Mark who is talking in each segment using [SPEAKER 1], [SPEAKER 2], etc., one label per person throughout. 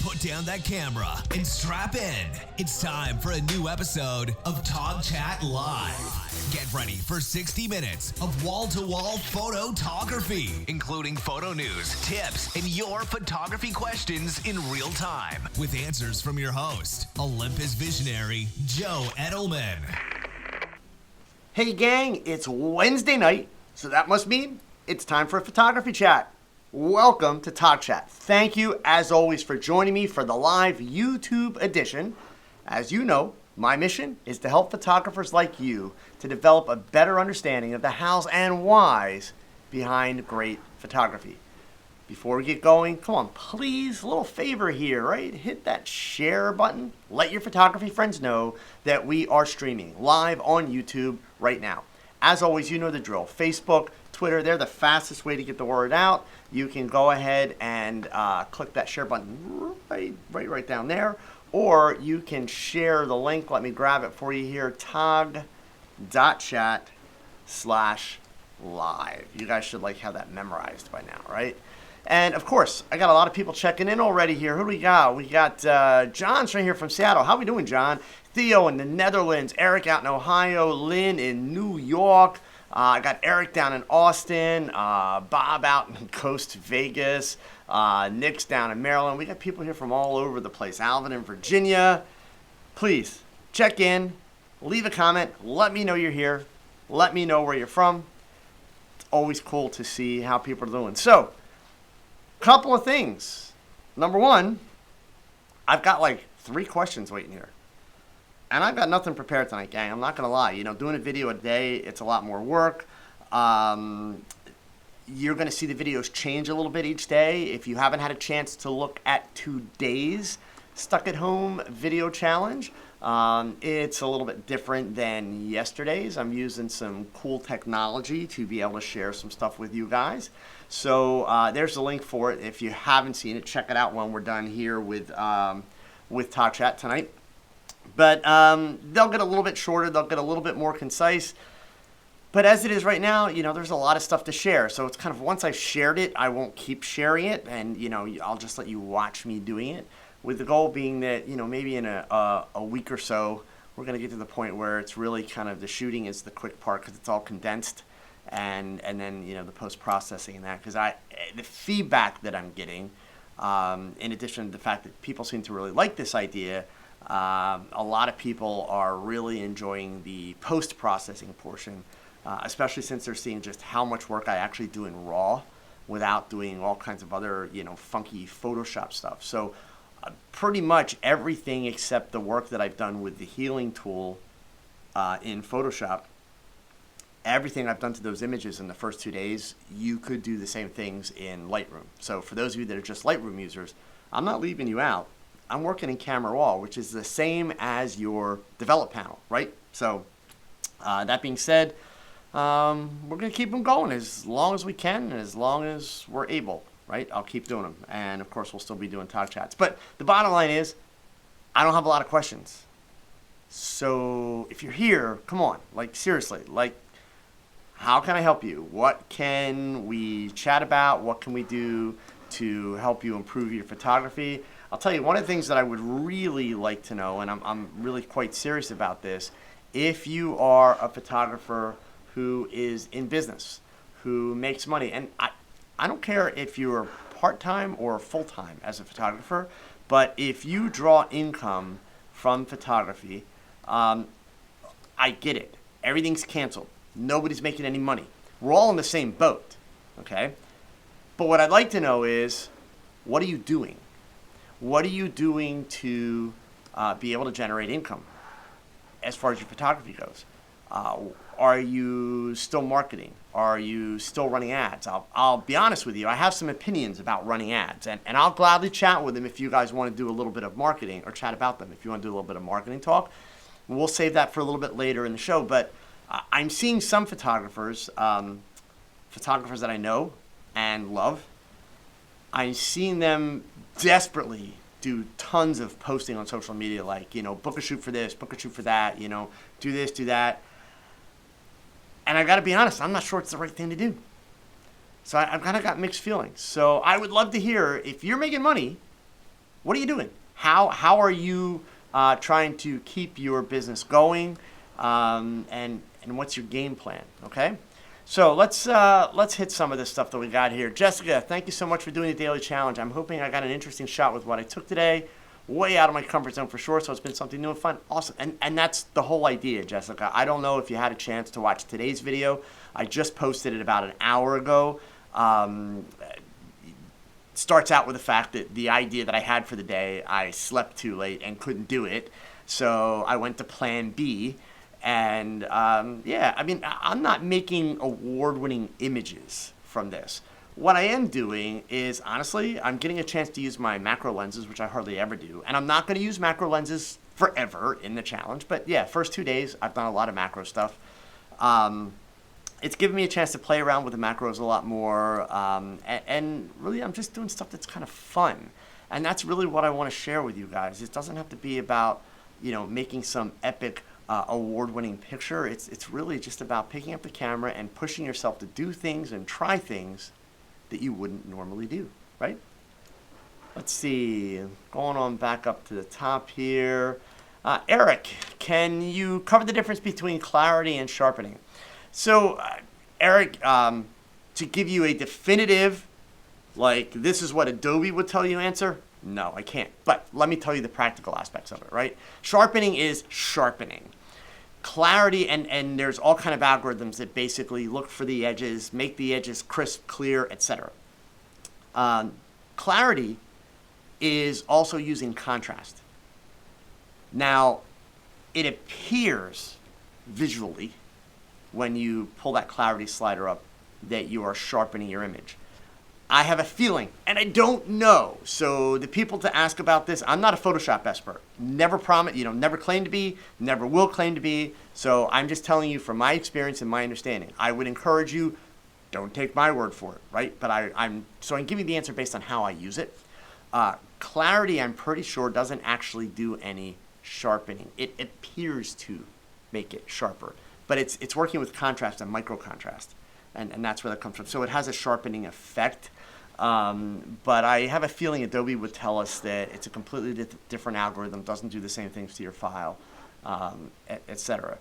[SPEAKER 1] Put down that camera and strap in. It's time for a new episode of TOGCHAT Live. Get ready for 60 minutes of wall-to-wall photography, including photo news, tips, and your photography questions in real time, with answers from your host, Olympus Visionary Joe Edelman.
[SPEAKER 2] Hey gang, it's Wednesday night, so that must mean it's time for a photography chat. Welcome to TOGCHAT. Thank you, as always, for joining me for the live YouTube edition. As you know, my mission is to help photographers like you to develop a better understanding of the hows and whys behind great photography. Before we get going, come on, please, a little favor here, right? Hit that share button. Let your photography friends know that we are streaming live on YouTube right now. As always, you know the drill. Facebook, Twitter, they're the fastest way to get the word out. You can go ahead and click that share button right down there. Or you can share the link. Let me grab it for you here. TOG.chat/live. You guys should have that memorized by now, right? And of course, I got a lot of people checking in already here. Who do we got? We got John's right here from Seattle. How we doing, John? Theo in the Netherlands. Eric out in Ohio. Lynn in New York. I got Eric down in Austin. Bob out in Coast Vegas. Nick's down in Maryland. We got people here from all over the place. Alvin in Virginia. Please check in. Leave a comment. Let me know you're here. Let me know where you're from. It's always cool to see how people are doing. So, couple of things. Number one, I've got 3 questions waiting here. And I've got nothing prepared tonight, gang. I'm not going to lie. Doing a video a day, it's a lot more work. You're going to see the videos change a little bit each day. If you haven't had a chance to look at today's Stuck at Home video challenge, it's a little bit different than yesterday's. I'm using some cool technology to be able to share some stuff with you guys. So there's the link for it. If you haven't seen it, check it out when we're done here with TOGCHAT tonight. But they'll get a little bit shorter. They'll get a little bit more concise. But as it is right now, there's a lot of stuff to share. So it's kind of, once I've shared it, I won't keep sharing it. And, I'll just let you watch me doing it, with the goal being that, maybe in a week or so, we're going to get to the point where it's really kind of, the shooting is the quick part because it's all condensed. And then, the post-processing and that. Because the feedback that I'm getting, in addition to the fact that people seem to really like this idea, a lot of people are really enjoying the post-processing portion, especially since they're seeing just how much work I actually do in RAW without doing all kinds of other, funky Photoshop stuff. So pretty much everything except the work that I've done with the healing tool in Photoshop, everything I've done to those images in the first 2 days, you could do the same things in Lightroom. So for those of you that are just Lightroom users, I'm not leaving you out. I'm working in Camera Raw, which is the same as your develop panel, right? So that being said, we're going to keep them going as long as we can and as long as we're able, right? I'll keep doing them. And, of course, we'll still be doing TOGCHATs. But the bottom line is, I don't have a lot of questions. So if you're here, come on. Seriously. How can I help you? What can we chat about? What can we do to help you improve your photography? I'll tell you, one of the things that I would really like to know, and I'm really quite serious about this, if you are a photographer who is in business, who makes money, and I don't care if you're part-time or full-time as a photographer, but if you draw income from photography, I get it. Everything's canceled. Nobody's making any money. We're all in the same boat, okay? But what I'd like to know is, what are you doing? What are you doing to be able to generate income as far as your photography goes? Are you still marketing? Are you still running ads? I'll be honest with you. I have some opinions about running ads, and I'll gladly chat with them if you guys want to do a little bit of marketing, or chat about them if you want to do a little bit of marketing talk. We'll save that for a little bit later in the show. But I'm seeing some photographers that I know and love. I'm seeing them desperately do tons of posting on social media, book a shoot for this, book a shoot for that, do this, do that. And I got to be honest, I'm not sure it's the right thing to do. So I've kind of got mixed feelings. So I would love to hear, if you're making money, what are you doing? How are you trying to keep your business going? And what's your game plan? Okay. So let's hit some of this stuff that we got here. Jessica, thank you so much for doing the daily challenge. I'm hoping I got an interesting shot with what I took today. Way out of my comfort zone for sure, so it's been something new and fun. Awesome. And that's the whole idea, Jessica. I don't know if you had a chance to watch today's video. I just posted it about an hour ago. Starts out with the fact that the idea that I had for the day, I slept too late and couldn't do it. So I went to plan B. And yeah, I mean, I'm not making award-winning images from this. What I am doing is, honestly, I'm getting a chance to use my macro lenses, which I hardly ever do. And I'm not going to use macro lenses forever in the challenge. But yeah, first 2 days, I've done a lot of macro stuff. It's given me a chance to play around with the macros a lot more. And really, I'm just doing stuff that's kind of fun. And that's really what I want to share with you guys. It doesn't have to be about, making some epic award-winning picture. It's really just about picking up the camera and pushing yourself to do things and try things that you wouldn't normally do, right? Let's see, going on back up to the top here. Eric, can you cover the difference between clarity and sharpening? So, Eric, to give you a definitive, like this is what Adobe would tell you answer, no, I can't. But let me tell you the practical aspects of it, right? Sharpening is sharpening. Clarity, and there's all kind of algorithms that basically look for the edges, make the edges crisp, clear, etc. Clarity is also using contrast. Now, it appears visually when you pull that clarity slider up that you are sharpening your image. I have a feeling, and I don't know. So the people to ask about this, I'm not a Photoshop expert. Never promise, never claim to be, never will claim to be. So I'm just telling you from my experience and my understanding. I would encourage you, don't take my word for it, right? But I'm giving you the answer based on how I use it. Clarity, I'm pretty sure, doesn't actually do any sharpening. It appears to make it sharper, but it's working with contrast and micro contrast. And that's where that comes from. So it has a sharpening effect. But I have a feeling Adobe would tell us that it's a completely different algorithm, doesn't do the same things to your file, etc.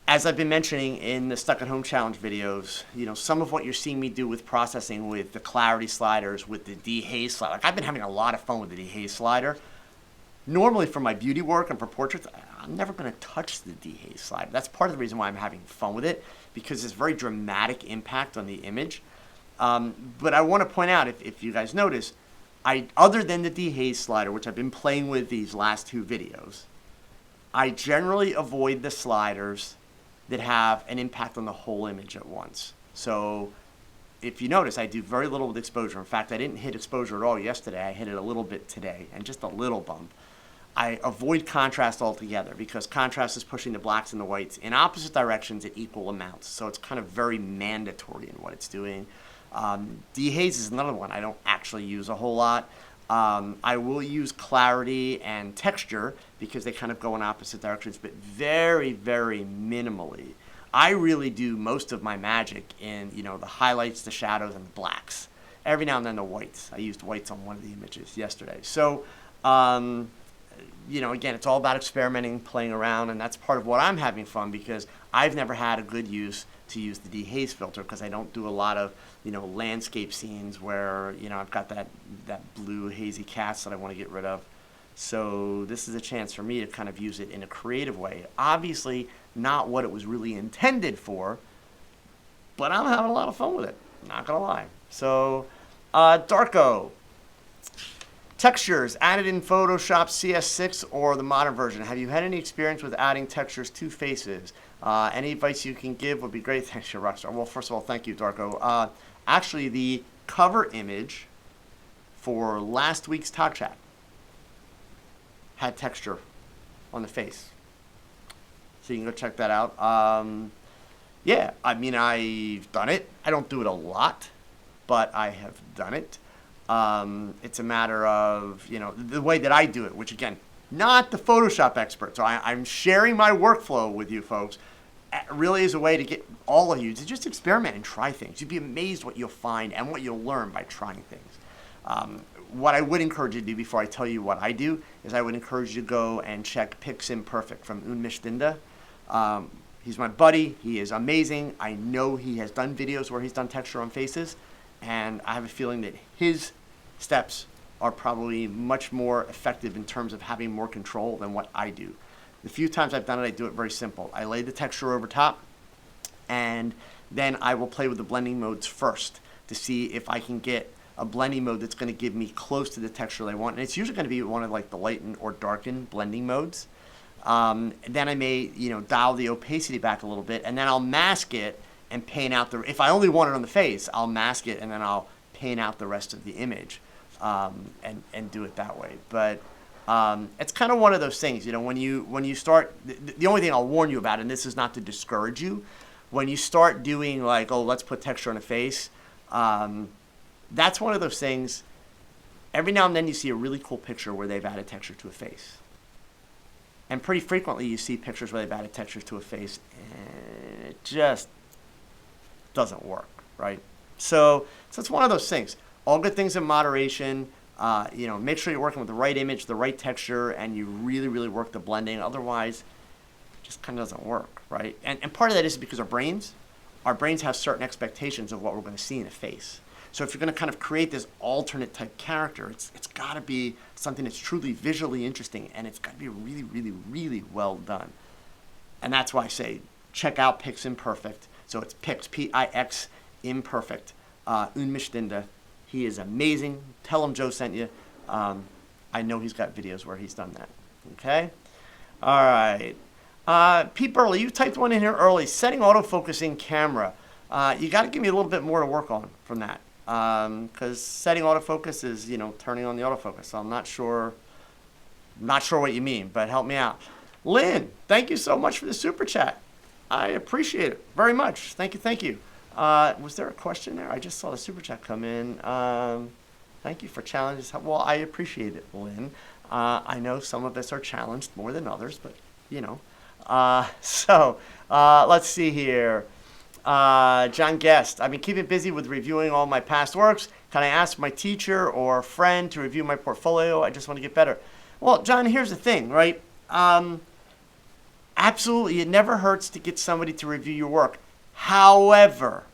[SPEAKER 2] As I've been mentioning in the Stuck at Home Challenge videos, some of what you're seeing me do with processing with the clarity sliders, with the dehaze slider, like I've been having a lot of fun with the dehaze slider. Normally for my beauty work and for portraits, I'm never going to touch the dehaze slider. That's part of the reason why I'm having fun with it, because it's very dramatic impact on the image. But I want to point out, if you guys notice, other than the dehaze slider, which I've been playing with these last 2 videos, I generally avoid the sliders that have an impact on the whole image at once. So if you notice, I do very little with exposure. In fact, I didn't hit exposure at all yesterday. I hit it a little bit today, and just a little bump. I avoid contrast altogether because contrast is pushing the blacks and the whites in opposite directions at equal amounts. So it's kind of very mandatory in what it's doing. Dehaze is another one I don't actually use a whole lot. I will use clarity and texture because they kind of go in opposite directions, but very, very minimally. I really do most of my magic in, the highlights, the shadows, and the blacks. Every now and then the whites. I used whites on one of the images yesterday. So, again, it's all about experimenting, playing around, and that's part of what I'm having fun because I've never had a good use to use the dehaze filter because I don't do a lot of, landscape scenes where, I've got that blue hazy cast that I want to get rid of. So this is a chance for me to kind of use it in a creative way. Obviously, not what it was really intended for, but I'm having a lot of fun with it, not gonna lie. So, Darko. Textures added in Photoshop CS6 or the modern version. Have you had any experience with adding textures to faces? Any advice you can give would be great. Thanks, your rockstar. Well, first of all, thank you, Darko. Actually, the cover image for last week's TOGCHAT had texture on the face. So you can go check that out. Yeah, I mean, I've done it. I don't do it a lot, but I have done it. It's a matter of, the way that I do it, which again, not the Photoshop expert. So I'm sharing my workflow with you folks. Really is a way to get all of you to just experiment and try things. You'd be amazed what you'll find and what you'll learn by trying things. what I would encourage you to do before I tell you what I do is I would encourage you to go and check Piximperfect from Olympus Visionary. He's my buddy. He is amazing. I know he has done videos where he's done texture on faces, and I have a feeling that his steps are probably much more effective in terms of having more control than what I do. The few times I've done it, I do it very simple. I lay the texture over top, and then I will play with the blending modes first to see if I can get a blending mode that's going to give me close to the texture that I want. And it's usually going to be one of like the lighten or darken blending modes. Then I may, dial the opacity back a little bit, and then I'll mask it and paint out if I only want it on the face, I'll mask it and then I'll paint out the rest of the image, and do it that way. But it's kind of one of those things, when you start, the only thing I'll warn you about, and this is not to discourage you, when you start doing like, oh, let's put texture on a face, that's one of those things, every now and then you see a really cool picture where they've added texture to a face. And pretty frequently you see pictures where they've added texture to a face and it just doesn't work, right? So it's one of those things. All good things in moderation. Make sure you're working with the right image, the right texture, and you really, really work the blending. Otherwise, it just kind of doesn't work, right? And part of that is because our brains have certain expectations of what we're going to see in a face. So if you're going to kind of create this alternate type character, it's got to be something that's truly visually interesting, and it's got to be really, really, really well done. And that's why I say check out Piximperfect. So it's Pix, P-I-X, imperfect. Olympus Visionary. He is amazing. Tell him Joe sent you. I know he's got videos where he's done that. Okay? All right. Pete Burley, you typed one in here early. Setting autofocusing camera. You got to give me a little bit more to work on from that. Because setting autofocus is, turning on the autofocus. So I'm not sure what you mean, but help me out. Lynn, thank you so much for the super chat. I appreciate it very much. Thank you. Was there a question there? I just saw the super chat come in. Thank you for challenges. Well, I appreciate it, Lynn. I know some of us are challenged more than others, but let's see here. John Guest, I've been keeping busy with reviewing all my past works. Can I ask my teacher or friend to review my portfolio? I just want to get better. Well, John, here's the thing, right? Absolutely, it never hurts to get somebody to review your work. However,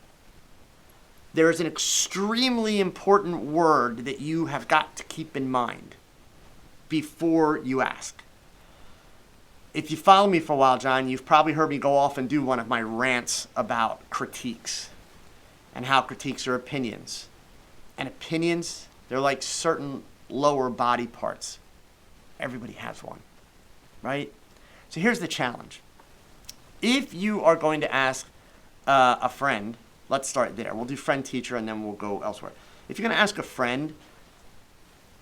[SPEAKER 2] there is an extremely important word that you have got to keep in mind before you ask. If you follow me for a while, John, you've probably heard me go off and do one of my rants about critiques and how critiques are opinions. And opinions, they're like certain lower body parts. Everybody has one, right? So here's the challenge. If you are going to ask a friend, let's start there. We'll do friend, teacher, and then we'll go elsewhere. If you're going to ask a friend,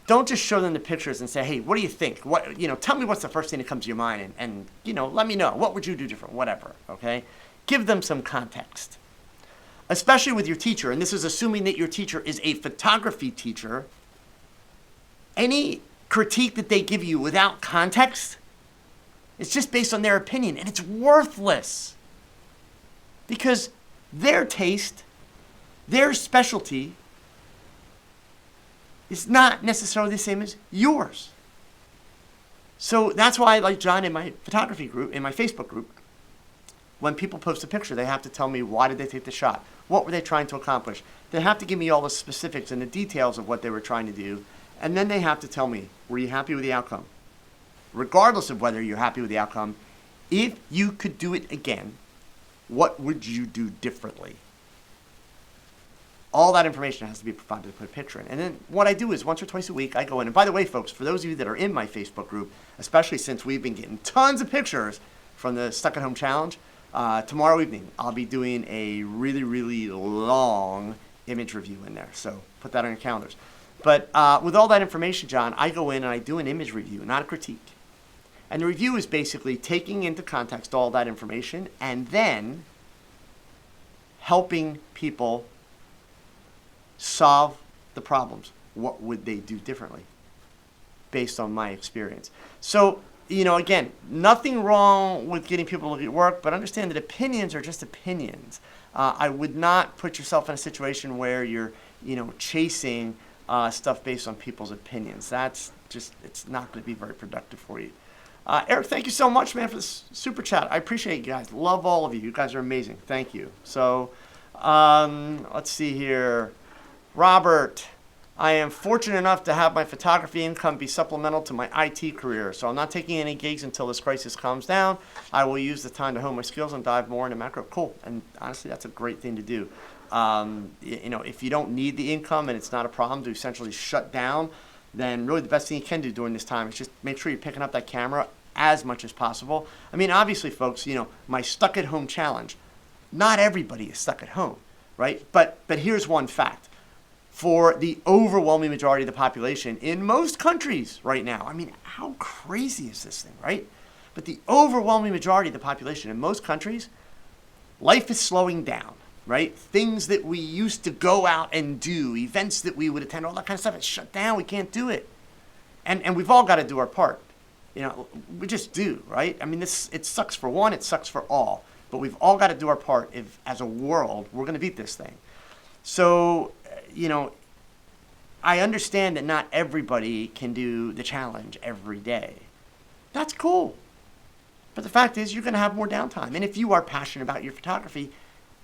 [SPEAKER 2] don't just show them the pictures and say, hey, what do you think? Tell me what's the first thing that comes to your mind and let me know. What would you do different? Whatever, okay? Give them some context. Especially with your teacher, and this is assuming that your teacher is a photography teacher. Any critique that they give you without context, it's just based on their opinion, and it's worthless. Because their taste, their specialty, is not necessarily the same as yours. So that's why, like John, in my photography group, in my Facebook group, when people post a picture, they have to tell me why did they take the shot? What were they trying to accomplish? They have to give me all the specifics and the details of what they were trying to do. And then they have to tell me, were you happy with the outcome? Regardless of whether you're happy with the outcome, if you could do it again, what would you do differently? All that information has to be provided to put a picture in. And then what I do is once or twice a week, I go in. And by the way, folks, for those of you that are in my Facebook group, especially since we've been getting tons of pictures from the Stuck at Home Challenge, tomorrow evening, I'll be doing a really, really long image review in there. So put that on your calendars. But with all that information, John, I go in and I do an image review, not a critique. And the review is basically taking into context all that information and then helping people solve the problems. What would they do differently based on my experience? So, again, nothing wrong with getting people to look at work, but understand that opinions are just opinions. I would not put yourself in a situation where you're, chasing stuff based on people's opinions. That's just, it's not going to be very productive for you. Eric, thank you so much, man, for this super chat. I appreciate you guys. Love all of you. You guys are amazing. Thank you. So, let's see here. Robert, I am fortunate enough to have my photography income be supplemental to my IT career, so I'm not taking any gigs until this crisis calms down. I will use the time to hone my skills and dive more into macro. Cool. And honestly, that's a great thing to do. If you don't need the income and it's not a problem to essentially shut down, then really the best thing you can do during this time is just make sure you're picking up that camera as much as possible. I mean, obviously, folks, my stuck at home challenge, not everybody is stuck at home, right? But here's one fact. For the overwhelming majority of the population in most countries right now, I mean, how crazy is this thing, right? But the overwhelming majority of the population in most countries, life is slowing down, right? Things that we used to go out and do, events that we would attend, all that kind of stuff, it's shut down. We can't do it. And we've all got to do our part. We just do, right? I mean, it sucks for one, it sucks for all. But we've all got to do our part if, as a world, we're going to beat this thing. So, I understand that not everybody can do the challenge every day. That's cool. But the fact is, you're going to have more downtime. And if you are passionate about your photography,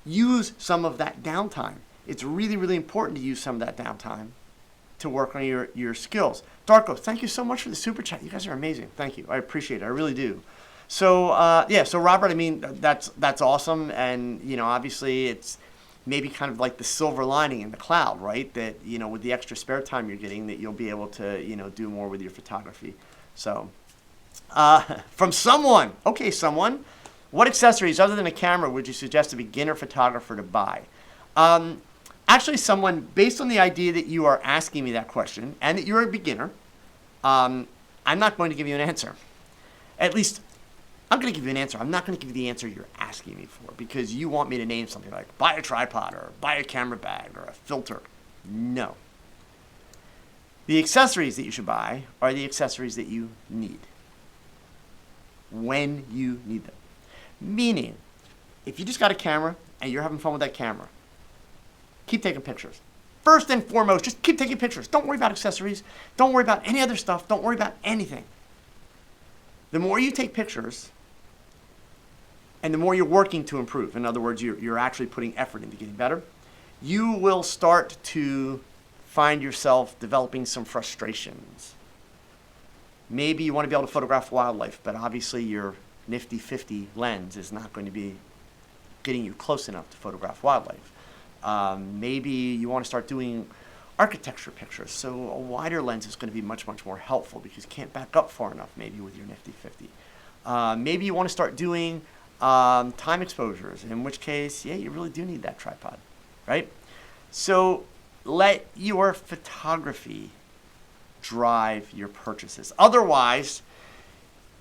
[SPEAKER 2] use some of that downtime. It's really, really important to use some of that downtime to work on your skills. Darko, thank you so much for the super chat. You guys are amazing. Thank you. I appreciate it. I really do. So, so Robert, I mean, that's awesome. And, obviously it's maybe kind of like the silver lining in the cloud, right? That, with the extra spare time you're getting, that you'll be able to, do more with your photography. So, from someone, what accessories other than a camera would you suggest a beginner photographer to buy? Actually, someone, based on the idea that you are asking me that question and that you're a beginner, I'm not going to give you an answer. At least, I'm going to give you an answer. I'm not going to give you the answer you're asking me for because you want me to name something like buy a tripod or buy a camera bag or a filter. No. The accessories that you should buy are the accessories that you need when you need them. Meaning, if you just got a camera and you're having fun with that camera, keep taking pictures. First and foremost, just keep taking pictures. Don't worry about accessories. Don't worry about any other stuff. Don't worry about anything. The more you take pictures, and the more you're working to improve, in other words, you're actually putting effort into getting better, you will start to find yourself developing some frustrations. Maybe you want to be able to photograph wildlife, but obviously your nifty 50 lens is not going to be getting you close enough to photograph wildlife. Maybe you want to start doing architecture pictures, so a wider lens is going to be much, much more helpful because you can't back up far enough maybe with your nifty 50. Maybe you want to start doing time exposures, in which case, you really do need that tripod, right? So let your photography drive your purchases. Otherwise,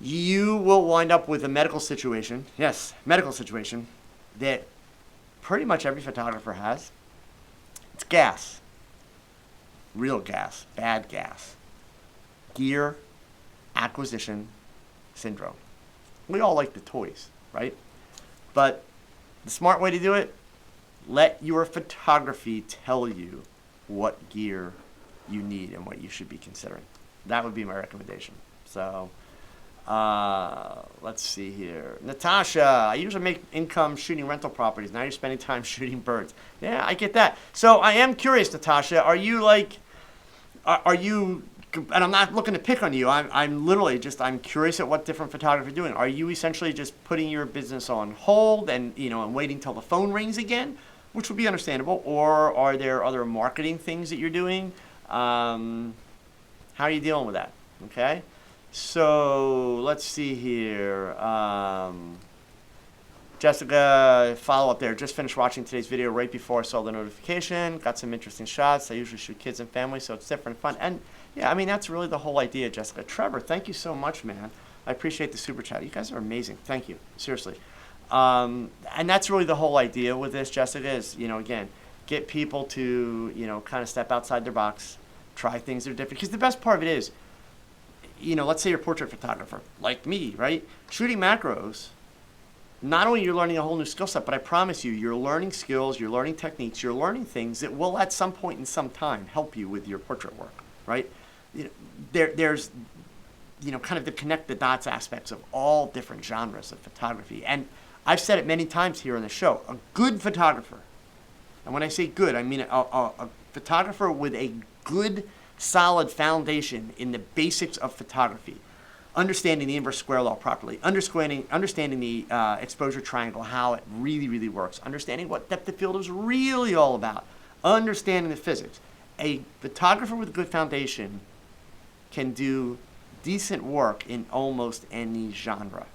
[SPEAKER 2] you will wind up with a medical situation, that pretty much every photographer has. It's gas. Real gas, bad gas. Gear acquisition syndrome. We all like the toys, right? But the smart way to do it, let your photography tell you what gear you need and what you should be considering. That would be my recommendation. So, let's see here. Natasha, I usually make income shooting rental properties. Now you're spending time shooting birds. Yeah, I get that. So I am curious, Natasha, are you, and I'm not looking to pick on you, I'm literally just, I'm curious at what different photographers are doing. Are you essentially just putting your business on hold and, and waiting till the phone rings again, which would be understandable, or are there other marketing things that you're doing? How are you dealing with that? Okay. So let's see here. Jessica, follow up there. Just finished watching today's video right before I saw the notification. Got some interesting shots. I usually shoot kids and families, so it's different and fun. And yeah, I mean, that's really the whole idea, Jessica. Trevor, thank you so much, man. I appreciate the super chat. You guys are amazing. Thank you. Seriously. And that's really the whole idea with this, Jessica, is, again, get people to, kind of step outside their box, try things that are different. Because the best part of it is, let's say you're a portrait photographer, like me, right? Shooting macros not only you're learning a whole new skill set, but I promise you, you're learning skills, you're learning techniques, you're learning things that will at some point in some time help you with your portrait work, right? There's kind of the connect the dots aspects of all different genres of photography. And I've said it many times here on the show, a good photographer, and when I say good, I mean a photographer with a good, solid foundation in the basics of photography, understanding the inverse square law properly, understanding the exposure triangle, how it really, really works, understanding what depth of field is really all about, understanding the physics. A photographer with a good foundation can do decent work in almost any genre.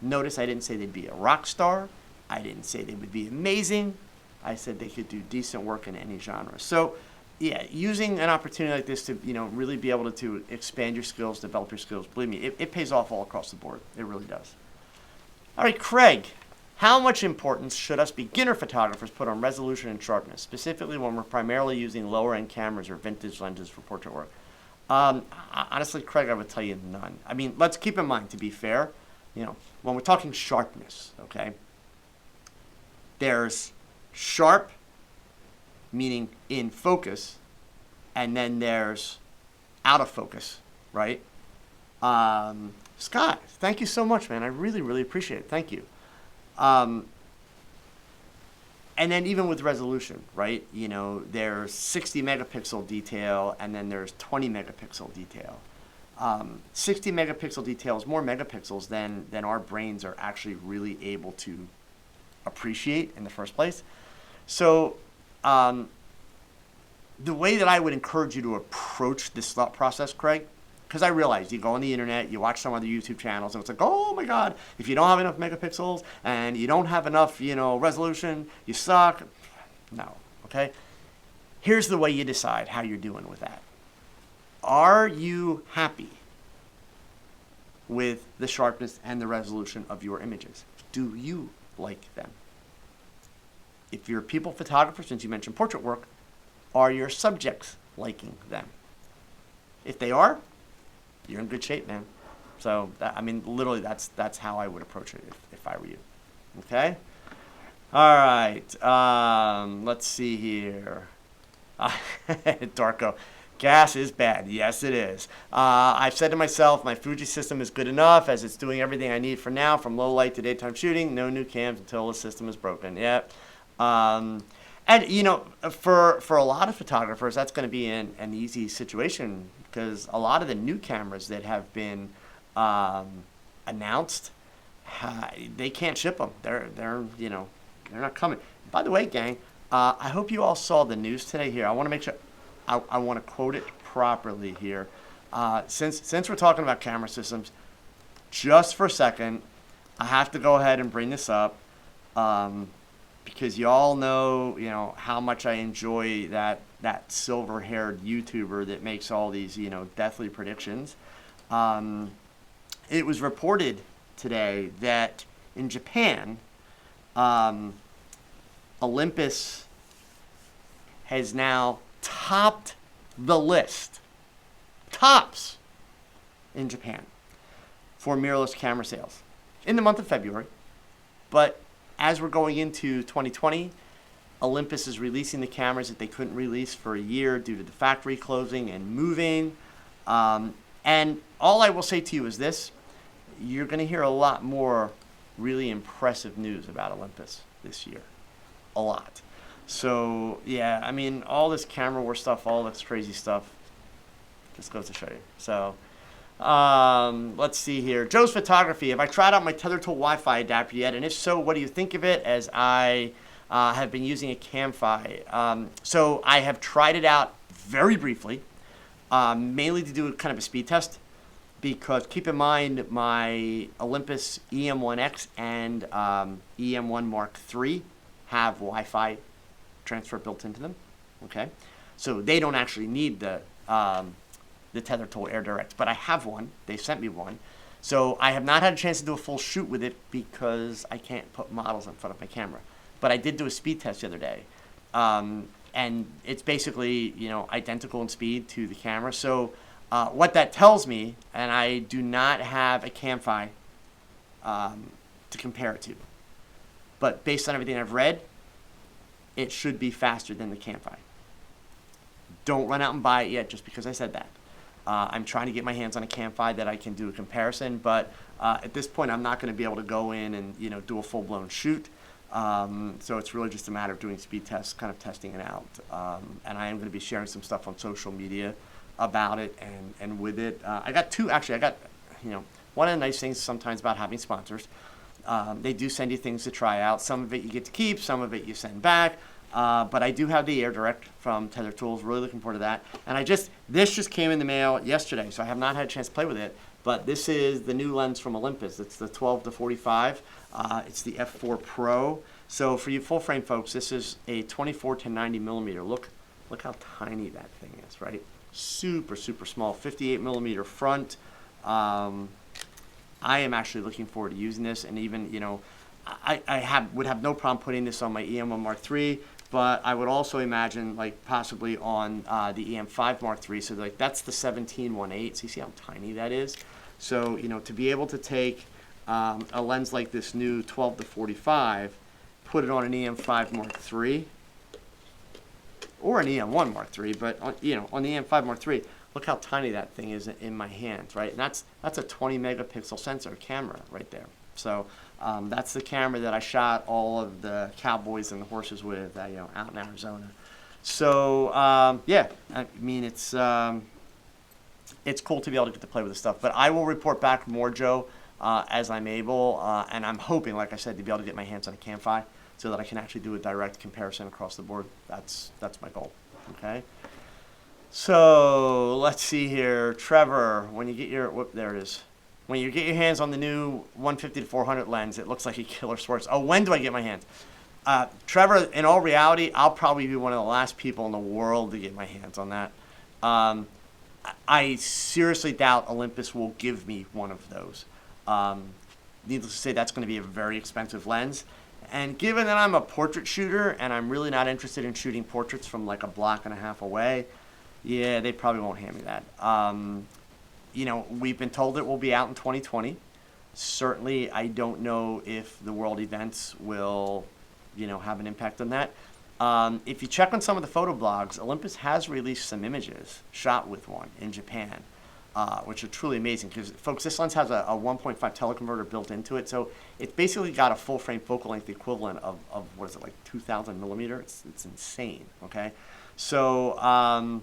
[SPEAKER 2] Notice I didn't say they'd be a rock star. I didn't say they would be amazing. I said they could do decent work in any genre. So, yeah, using an opportunity like this to, really be able to expand your skills, develop your skills, believe me, it pays off all across the board. It really does. All right, Craig, how much importance should us beginner photographers put on resolution and sharpness, specifically when we're primarily using lower-end cameras or vintage lenses for portrait work? Honestly, Craig, I would tell you none. I mean, let's keep in mind, to be fair, when we're talking sharpness, okay, there's sharp, meaning in focus, and then there's out of focus, right? Scott, thank you so much, man. I really, really appreciate it. Thank you. And then even with resolution, right? There's 60 megapixel detail, and then there's 20 megapixel detail. 60 megapixel detail is more megapixels than our brains are actually really able to appreciate in the first place. So the way that I would encourage you to approach this thought process, Craig, because I realize you go on the internet, you watch some other YouTube channels, and it's like, oh my God, if you don't have enough megapixels and you don't have enough, resolution, you suck. No, okay? Here's the way you decide how you're doing with that. Are you happy with the sharpness and the resolution of your images? Do you like them? If you're a people photographer, since you mentioned portrait work, are your subjects liking them? If they are, you're in good shape, man. So, literally, that's how I would approach it if I were you. Okay? All right. Let's see here. Darko. Gas is bad. Yes, it is. I've said to myself, my Fuji system is good enough as it's doing everything I need for now, from low light to daytime shooting. No new cams until the system is broken. Yep. And, for a lot of photographers, that's going to be an easy situation because a lot of the new cameras that have been announced, they can't ship them. They're not coming. By the way, gang, I hope you all saw the news today here. I want to make sure I want to quote it properly here. Since we're talking about camera systems, just for a second, I have to go ahead and bring this up. Because you all know, how much I enjoy that silver-haired YouTuber that makes all these, deathly predictions. It was reported today that in Japan, Olympus has now topped the list, tops in Japan for mirrorless camera sales in the month of February, but as we're going into 2020, Olympus is releasing the cameras that they couldn't release for a year due to the factory closing and moving. And all I will say to you is this. You're going to hear a lot more really impressive news about Olympus this year. A lot. So, yeah, all this camera war stuff, all this crazy stuff, just goes to show you. So, let's see here. Joe's Photography. Have I tried out my Tether Tool Wi-Fi adapter yet? And if so, what do you think of it? As I have been using a Camfi. So I have tried it out very briefly, mainly to do kind of a speed test. Because keep in mind, my Olympus EM1X and EM1 Mark III have Wi-Fi transfer built into them. Okay, so they don't actually need the Tether Tool Air Direct, but I have one. They sent me one. So I have not had a chance to do a full shoot with it because I can't put models in front of my camera. But I did do a speed test the other day. And it's basically, identical in speed to the camera. So what that tells me, and I do not have a Camfi to compare it to. But based on everything I've read, it should be faster than the Camfi. Don't run out and buy it yet just because I said that. I'm trying to get my hands on a Camfi that I can do a comparison, but at this point I'm not going to be able to go in and do a full-blown shoot. So it's really just a matter of doing speed tests, kind of testing it out. And I am going to be sharing some stuff on social media about it and with it. I got two, actually. One of the nice things sometimes about having sponsors, they do send you things to try out. Some of it you get to keep, some of it you send back. But I do have the Air Direct from Tether Tools. Really looking forward to that. And this just came in the mail yesterday, so I have not had a chance to play with it. But this is the new lens from Olympus. It's the 12-45. It's the F4 Pro. So for you full frame folks, this is a 24 to 90 millimeter. Look how tiny that thing is, right? Super, super small. 58 millimeter front. I am actually looking forward to using this, and even I would have no problem putting this on my EM1 Mark III, but I would also imagine possibly on the EM5 Mark III. So that's the 17-1/8. So you see how tiny that is. So to be able to take a lens like this new 12-45, put it on an EM5 Mark III or an EM1 Mark III, but on the EM5 Mark III, look how tiny that thing is in my hands, right? And that's a 20 megapixel sensor camera right there. So that's the camera that I shot all of the cowboys and the horses with, out in Arizona. So yeah, I mean it's cool to be able to get to play with this stuff. But I will report back more, Joe, as I'm able, and I'm hoping, like I said, to be able to get my hands on a Camfi so that I can actually do a direct comparison across the board. That's my goal. Okay. So let's see here, Trevor. When you get there it is. When you get your hands on the new 150-400 lens, it looks like a killer sports. Oh, when do I get my hands? Trevor, in all reality, I'll probably be one of the last people in the world to get my hands on that. I seriously doubt Olympus will give me one of those. Needless to say, that's going to be a very expensive lens. And given that I'm a portrait shooter and I'm really not interested in shooting portraits from like a block and a half away, yeah, they probably won't hand me that. We've been told it will be out in 2020. Certainly, I don't know if the world events will, have an impact on that. If you check on some of the photo blogs, Olympus has released some images shot with one in Japan, which are truly amazing. Because, folks, this lens has a 1.5 teleconverter built into it, so it's basically got a full frame focal length equivalent of what is it, like 2,000 millimeter? It's insane. Okay, so.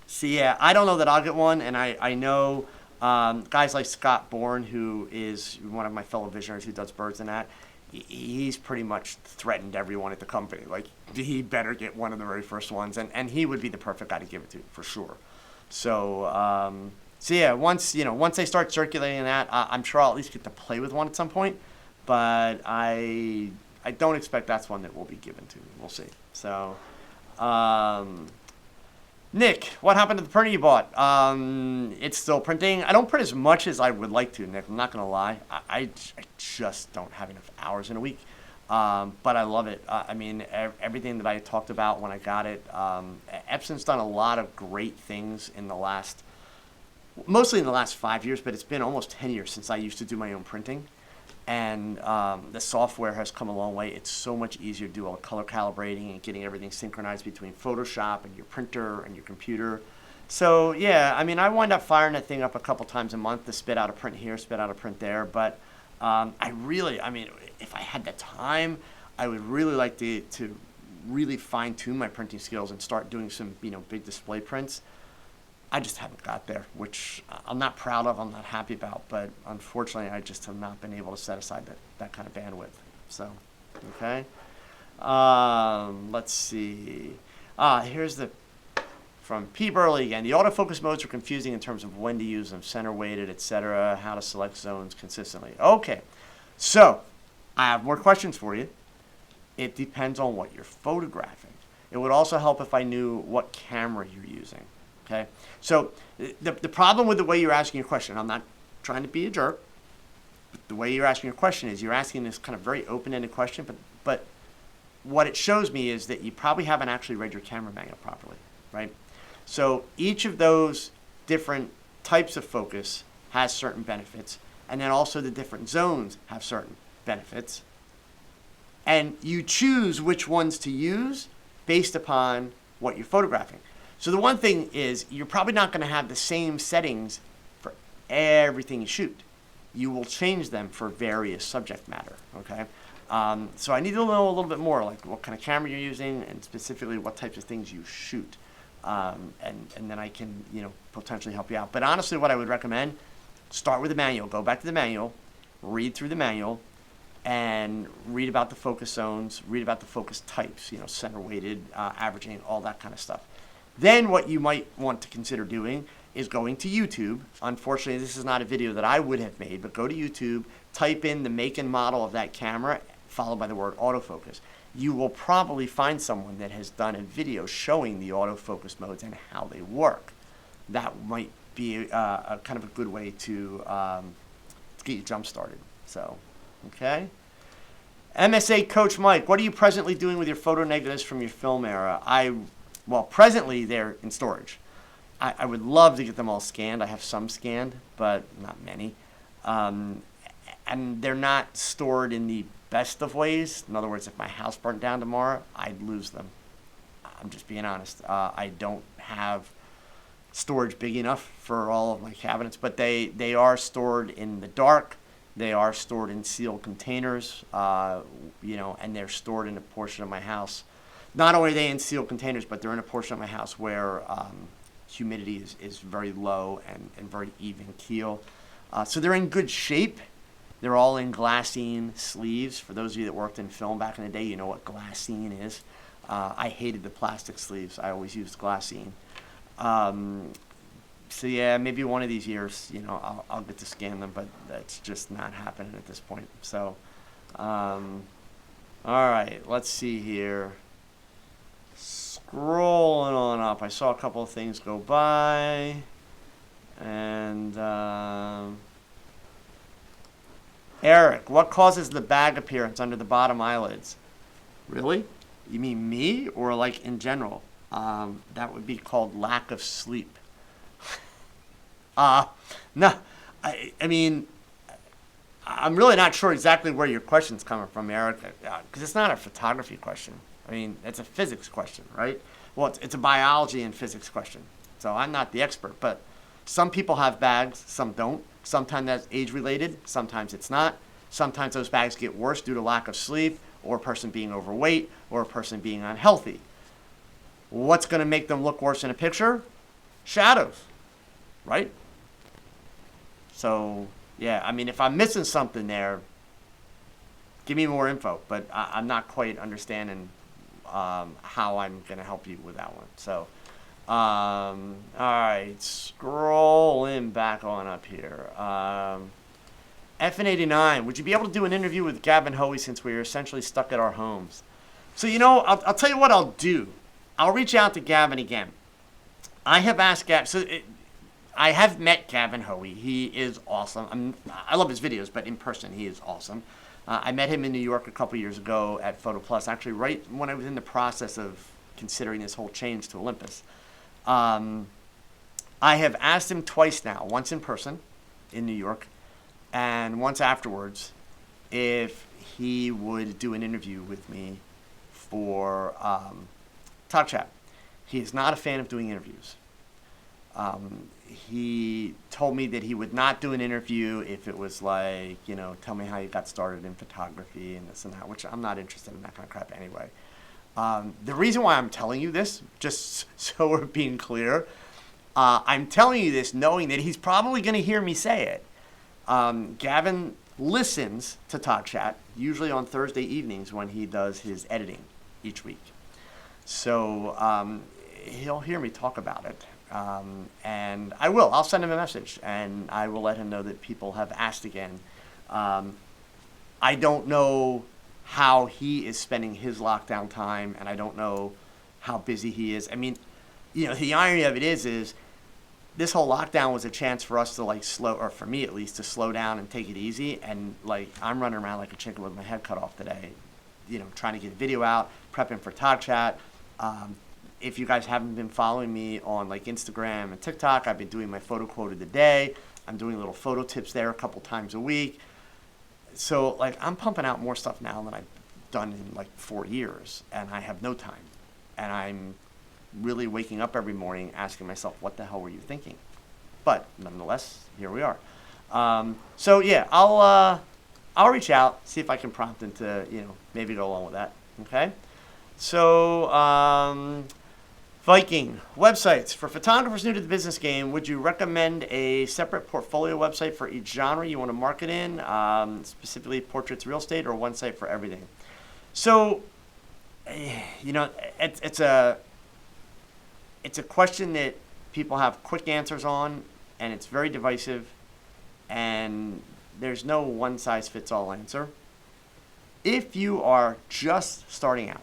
[SPEAKER 2] So yeah, I don't know that I'll get one, and I know guys like Scott Bourne, who is one of my fellow visionaries who does birds and that, he's pretty much threatened everyone at the company. Like, he better get one of the very first ones, and he would be the perfect guy to give it to, for sure. So, yeah, once they start circulating that, I'm sure I'll at least get to play with one at some point, but I don't expect that's one that will be given to me. We'll see. So, Nick, what happened to the printer you bought? It's still printing. I don't print as much as I would like to, Nick. I'm not going to lie. I just don't have enough hours in a week. But I love it. Everything that I talked about when I got it, Epson's done a lot of great things mostly in the last 5 years, but it's been almost 10 years since I used to do my own printing. And the software has come a long way. It's so much easier to do all the color calibrating and getting everything synchronized between Photoshop and your printer and your computer. So yeah, I wind up firing that thing up a couple times a month to spit out a print here, spit out a print there. But if I had the time, I would really like to really fine tune my printing skills and start doing some big display prints. I just haven't got there, which I'm not proud of, I'm not happy about, but unfortunately I just have not been able to set aside that kind of bandwidth. So, okay. Let's see. Here's from P. Burley again. The autofocus modes are confusing in terms of when to use them, center weighted, etc., how to select zones consistently. Okay, so I have more questions for you. It depends on what you're photographing. It would also help if I knew what camera you're using. Okay, so the problem with the way you're asking your question, I'm not trying to be a jerk, but the way you're asking your question is you're asking this kind of very open-ended question, but what it shows me is that you probably haven't actually read your camera manual properly, right? So each of those different types of focus has certain benefits, and then also the different zones have certain benefits, and you choose which ones to use based upon what you're photographing. So the one thing is, you're probably not going to have the same settings for everything you shoot. You will change them for various subject matter, okay? So I need to know a little bit more, like what kind of camera you're using and specifically what types of things you shoot. And then I can, potentially help you out. But honestly, what I would recommend, start with the manual. Go back to the manual, read through the manual, and read about the focus zones, read about the focus types, center weighted, averaging, all that kind of stuff. Then what you might want to consider doing is going to YouTube. Unfortunately, this is not a video that I would have made, but go to YouTube, type in the make and model of that camera, followed by the word autofocus. You will probably find someone that has done a video showing the autofocus modes and how they work. That might be a kind of a good way to get you jump started. So, okay. MSA Coach Mike, what are you presently doing with your photo negatives from your film era? Well, presently they're in storage. I would love to get them all scanned. I have some scanned, but not many. And they're not stored in the best of ways. In other words, if my house burnt down tomorrow, I'd lose them. I'm just being honest. I don't have storage big enough for all of my cabinets, but they are stored in the dark. They are stored in sealed containers, and they're stored in a portion of my house. Not only are they in sealed containers, but they're in a portion of my house where humidity is very low and very even keel. So they're in good shape. They're all in glassine sleeves. For those of you that worked in film back in the day, you know what glassine is. I hated the plastic sleeves. I always used glassine. So yeah, maybe one of these years, I'll get to scan them, but that's just not happening at this point. So, all right, let's see here. Scrolling on up, I saw a couple of things go by, and Eric, what causes the bag appearance under the bottom eyelids? Really? You mean me, or like in general? That would be called lack of sleep. No, I mean, I'm really not sure exactly where your question's coming from, Eric, because it's not a photography question. I mean, it's a physics question, right? Well, it's a biology and physics question. So I'm not the expert, but some people have bags, some don't. Sometimes that's age-related, sometimes it's not. Sometimes those bags get worse due to lack of sleep, or a person being overweight, or a person being unhealthy. What's going to make them look worse in a picture? Shadows, right? So, yeah, I mean, if I'm missing something there, give me more info, but I'm not quite understanding how I'm going to help you with that one. So, all right, scrolling back on up here. FN89, would you be able to do an interview with Gavin Hoey since we are essentially stuck at our homes? So, I'll tell you what I'll do. I'll reach out to Gavin again. I have asked Gavin, I have met Gavin Hoey. He is awesome. I love his videos, but in person, he is awesome. I met him in New York a couple years ago at Photo Plus, actually right when I was in the process of considering this whole change to Olympus. I have asked him twice now, once in person in New York, and once afterwards, if he would do an interview with me for TOGCHAT. He is not a fan of doing interviews. He told me that he would not do an interview if it was like, tell me how you got started in photography and this and that, which I'm not interested in that kind of crap anyway. The reason why I'm telling you this, just so we're being clear, I'm telling you this knowing that he's probably going to hear me say it. Gavin listens to TOGCHAT, usually on Thursday evenings when he does his editing each week. So he'll hear me talk about it. And I'll send him a message, and I will let him know that people have asked again. I don't know how he is spending his lockdown time, and I don't know how busy he is. I mean, the irony of it is this whole lockdown was a chance for us to slow, or for me at least, to slow down and take it easy. And I'm running around like a chicken with my head cut off today, trying to get a video out, prepping for TOGCHAT. If you guys haven't been following me on Instagram and TikTok, I've been doing my photo quote of the day. I'm doing little photo tips there a couple times a week. So like I'm pumping out more stuff now than I've done in like 4 years, and I have no time. And I'm really waking up every morning asking myself, what the hell were you thinking? But nonetheless, here we are. So yeah, I'll reach out, see if I can prompt them to, maybe go along with that. Okay. So, Viking, websites. For photographers new to the business game, would you recommend a separate portfolio website for each genre you want to market in, specifically portraits, real estate, or one site for everything? So, it's a question that people have quick answers on, and it's very divisive, and there's no one-size-fits-all answer. If you are just starting out,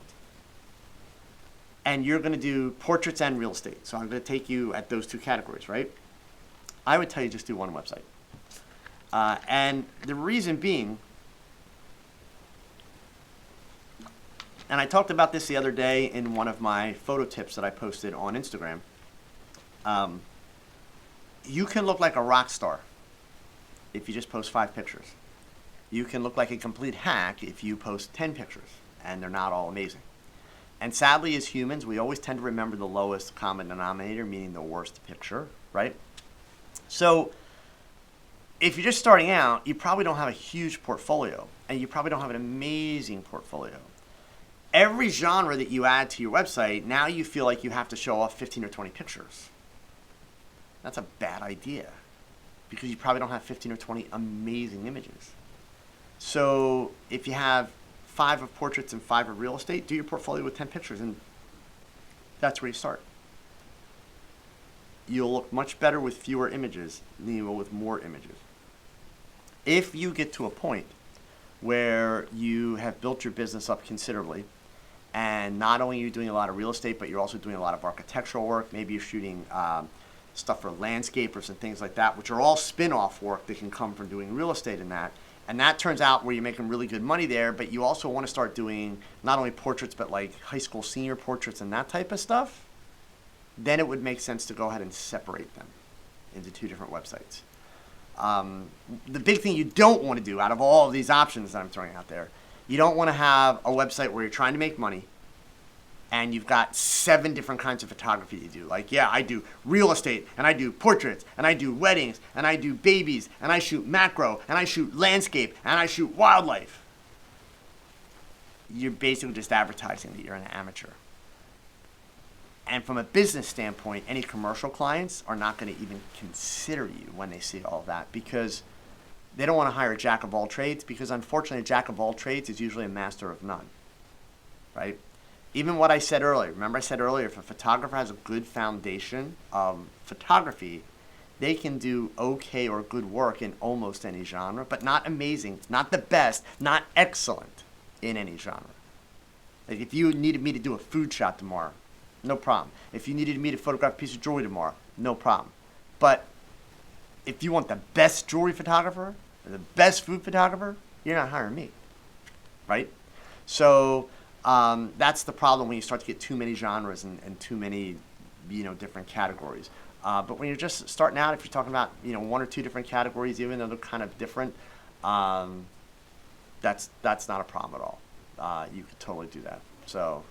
[SPEAKER 2] and you're going to do portraits and real estate, so I'm going to take you at those two categories, right? I would tell you just do one website. And the reason being, and I talked about this the other day in one of my photo tips that I posted on Instagram, you can look like a rock star if you just post 5 pictures. You can look like a complete hack if you post 10 pictures, and they're not all amazing. And sadly, as humans, we always tend to remember the lowest common denominator, meaning the worst picture, right? So if you're just starting out, you probably don't have a huge portfolio, and you probably don't have an amazing portfolio. Every genre that you add to your website, now you feel like you have to show off 15 or 20 pictures. That's a bad idea, because you probably don't have 15 or 20 amazing images. So if you have 5 of portraits and 5 of real estate, do your portfolio with 10 pictures, and that's where you start. You'll look much better with fewer images than you will with more images. If you get to a point where you have built your business up considerably, and not only are you doing a lot of real estate, but you're also doing a lot of architectural work, maybe you're shooting stuff for landscapers and things like that, which are all spin-off work that can come from doing real estate and that turns out where you're making really good money there, but you also want to start doing not only portraits, but like high school senior portraits and that type of stuff, then it would make sense to go ahead and separate them into 2 different websites. The big thing you don't want to do out of all of these options that I'm throwing out there, you don't want to have a website where you're trying to make money and you've got 7 different kinds of photography you do. Like, yeah, I do real estate, and I do portraits, and I do weddings, and I do babies, and I shoot macro, and I shoot landscape, and I shoot wildlife. You're basically just advertising that you're an amateur. And from a business standpoint, any commercial clients are not going to even consider you when they see all that, because they don't want to hire a jack of all trades, because unfortunately a jack of all trades is usually a master of none, right? Even what I said earlier, remember I said earlier, if a photographer has a good foundation of photography, they can do okay or good work in almost any genre, but not amazing, not the best, not excellent in any genre. Like if you needed me to do a food shot tomorrow, no problem. If you needed me to photograph a piece of jewelry tomorrow, no problem. But if you want the best jewelry photographer, or the best food photographer, you're not hiring me, right? So that's the problem when you start to get too many genres and too many, different categories. But when you're just starting out, if you're talking about, 1 or 2 different categories, even though they're kind of different, that's not a problem at all. You could totally do that. So,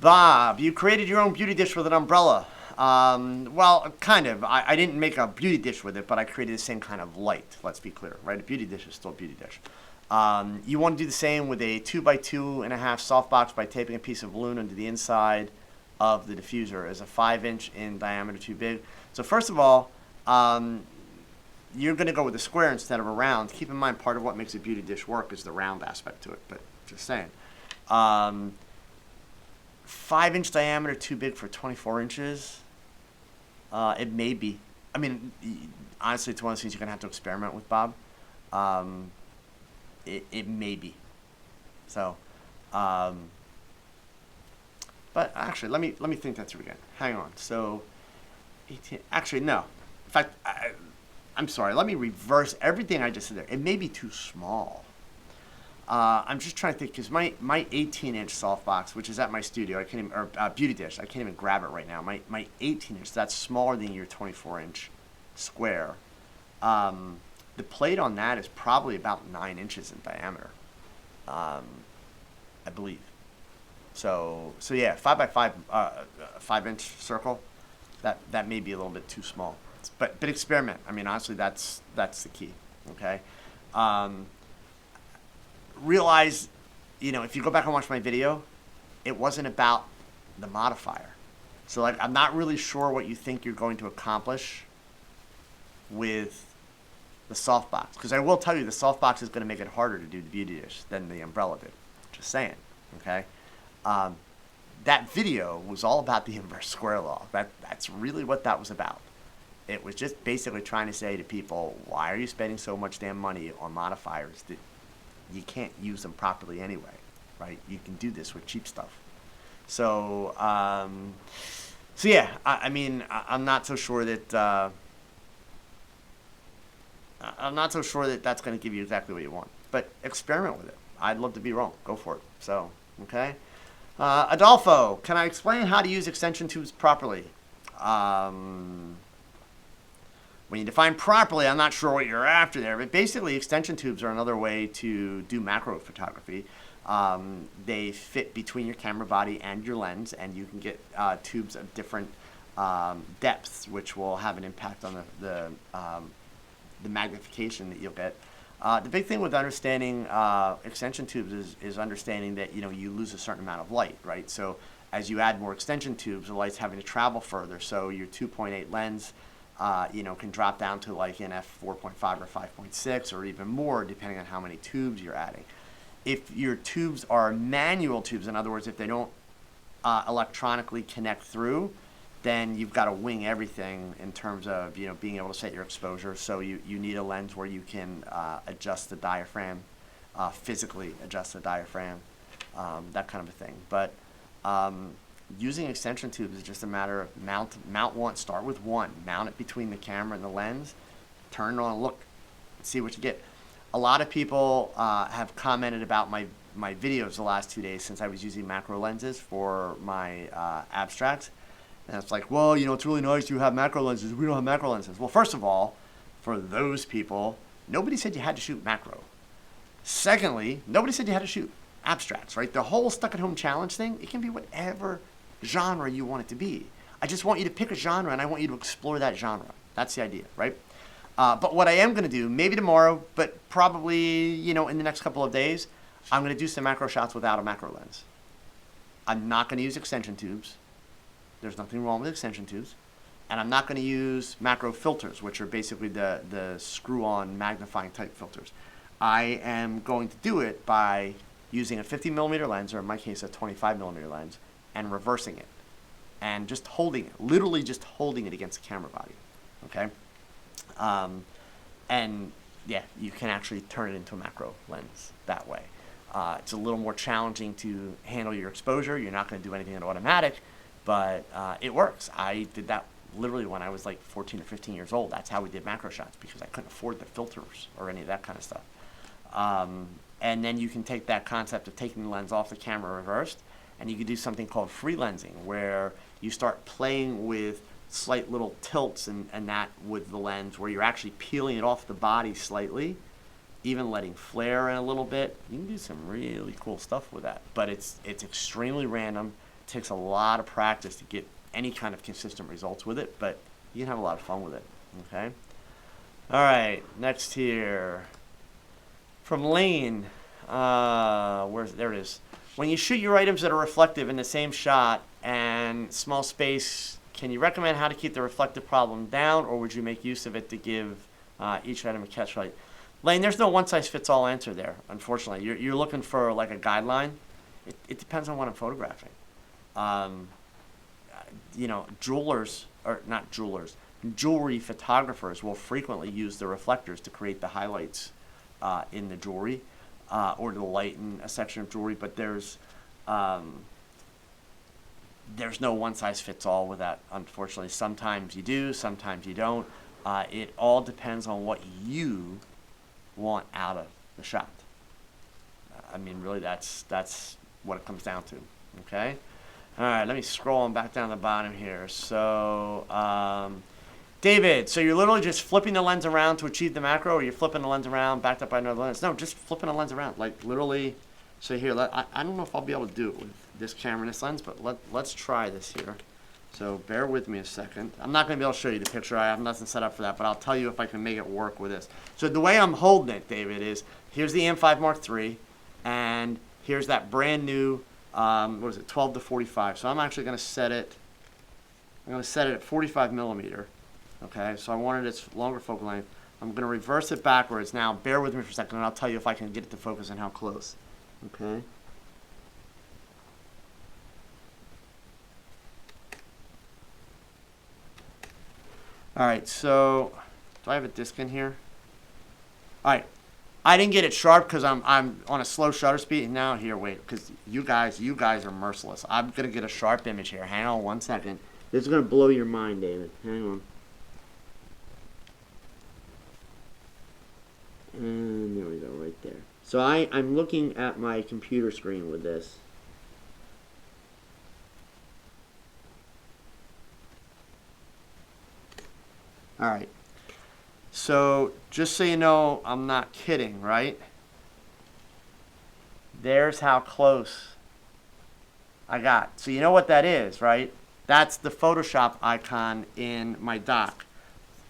[SPEAKER 2] Bob, you created your own beauty dish with an umbrella. Well, kind of. I didn't make a beauty dish with it, but I created the same kind of light. Let's be clear, right? A beauty dish is still a beauty dish. You want to do the same with a 2x2.5 softbox by taping a piece of balloon into the inside of the diffuser. Is a 5-inch in diameter too big? So first of all, you're going to go with a square instead of a round. Keep in mind, part of what makes a beauty dish work is the round aspect to it, but just saying. 5-inch diameter too big for 24 inches? It may be. I mean, honestly, it's one of those things you're going to have to experiment with, Bob. It may be. So, but actually, let me think that through again. Hang on. So, 18. Actually, no. In fact, I'm sorry. Let me reverse everything I just said there. It may be too small. I'm just trying to think, because my 18-inch softbox, which is at my studio, I can't even, or beauty dish, I can't even grab it right now. My 18-inch, that's smaller than your 24-inch square. The plate on that is probably about 9 inches in diameter, I believe. So yeah, 5x5, 5-inch circle. That may be a little bit too small, but experiment. I mean, honestly, that's the key. Okay. Realize, if you go back and watch my video, it wasn't about the modifier. So like, I'm not really sure what you think you're going to accomplish with the softbox, because I will tell you the softbox is going to make it harder to do the beauty dish than the umbrella did. Just saying. Okay. That video was all about the inverse square law. That's really what that was about. It was just basically trying to say to people, why are you spending so much damn money on modifiers that you can't use them properly anyway, right? You can do this with cheap stuff. So, yeah, I'm not so sure that that's going to give you exactly what you want. But experiment with it. I'd love to be wrong. Go for it. So, okay. Adolfo, can I explain how to use extension tubes properly? When you define properly, I'm not sure what you're after there, but basically extension tubes are another way to do macro photography. They fit between your camera body and your lens, and you can get tubes of different depths, which will have an impact on the magnification that you'll get. The big thing with understanding extension tubes is understanding that you lose a certain amount of light, right? So as you add more extension tubes, the light's having to travel further. So your 2.8 lens, can drop down to like an f4.5 or 5.6 or even more, depending on how many tubes you're adding. If your tubes are manual tubes, in other words, if they don't electronically connect through, then you've got to wing everything in terms of being able to set your exposure. So you need a lens where you can adjust the diaphragm, physically adjust the diaphragm, that kind of a thing. But using extension tubes is just a matter of mount one, start with one, mount it between the camera and the lens, turn it on, look, see what you get. A lot of people have commented about my videos the last 2 days since I was using macro lenses for my abstracts. And it's like, well, it's really nice you have macro lenses. We don't have macro lenses. Well, first of all, for those people, nobody said you had to shoot macro. Secondly, nobody said you had to shoot abstracts, right? The whole stuck-at-home challenge thing, it can be whatever genre you want it to be. I just want you to pick a genre, and I want you to explore that genre. That's the idea, right? But what I am going to do, maybe tomorrow, but probably, in the next couple of days, I'm going to do some macro shots without a macro lens. I'm not going to use extension tubes. There's nothing wrong with extension tubes. And I'm not going to use macro filters, which are basically the screw-on magnifying type filters. I am going to do it by using a 50 millimeter lens, or in my case, a 25 millimeter lens, and reversing it. And just holding it, literally just holding it against the camera body, okay? And yeah, you can actually turn it into a macro lens that way. It's a little more challenging to handle your exposure. You're not going to do anything in automatic, but it works. I did that literally when I was like 14 or 15 years old. That's how we did macro shots, because I couldn't afford the filters or any of that kind of stuff. And then you can take that concept of taking the lens off the camera reversed, and you can do something called free lensing, where you start playing with slight little tilts and that with the lens, where you're actually peeling it off the body slightly, even letting flare in a little bit. You can do some really cool stuff with that, but it's extremely random. It takes a lot of practice to get any kind of consistent results with it, but you can have a lot of fun with it, okay? All right, next here. From Lane, there it is. When you shoot your items that are reflective in the same shot and small space, can you recommend how to keep the reflective problem down, or would you make use of it to give each item a catch light? Lane, there's no one-size-fits-all answer there, unfortunately. You're looking for like a guideline. It depends on what I'm photographing. Jewelry photographers will frequently use the reflectors to create the highlights in the jewelry, or to lighten a section of jewelry, but there's no one-size-fits-all with that, unfortunately. Sometimes you do, sometimes you don't. It all depends on what you want out of the shot. Really, that's what it comes down to, okay? All right, let me scroll on back down the bottom here. So, David, so you're literally just flipping the lens around to achieve the macro, or you're flipping the lens around, backed up by another lens? No, just flipping the lens around. Like literally, so here, I don't know if I'll be able to do it with this camera and this lens, but let's try this here. So bear with me a second. I'm not going to be able to show you the picture. I have nothing set up for that, but I'll tell you if I can make it work with this. So the way I'm holding it, David, is here's the M5 Mark III, and here's that brand new, what is it, 12 to 45. So I'm actually going to set it, at 45 millimeter. Okay, so I wanted its longer focal length. I'm going to reverse it backwards. Now, bear with me for a second, and I'll tell you if I can get it to focus and how close. Okay. All right, so do I have a disc in here? All right, I didn't get it sharp because I'm on a slow shutter speed. Now here, wait, because you guys are merciless. I'm going to get a sharp image here. Hang on one second. This is going to blow your mind, David. Hang on. And there we go, right there. So I'm looking at my computer screen with this. All right. So just so you know, I'm not kidding, right? There's how close I got. So you know what that is, right? That's the Photoshop icon in my dock.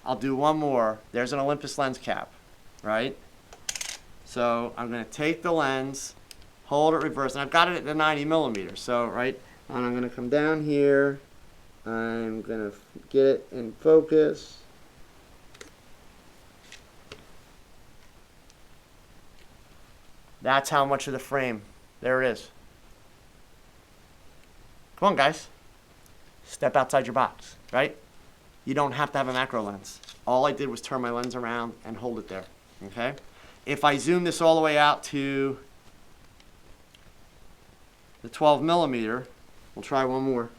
[SPEAKER 2] I'll do one more. There's an Olympus lens cap. Right? So I'm going to take the lens, hold it reverse, and I've got it at the 90 millimeter. So, right, and I'm going to come down here. I'm going to get it in focus. That's how much of the frame. There it is. Come on, guys. Step outside your box, right? You don't have to have a macro lens. All I did was turn my lens around and hold it there. Okay, if I zoom this all the way out to the 12 millimeter, we'll try one more.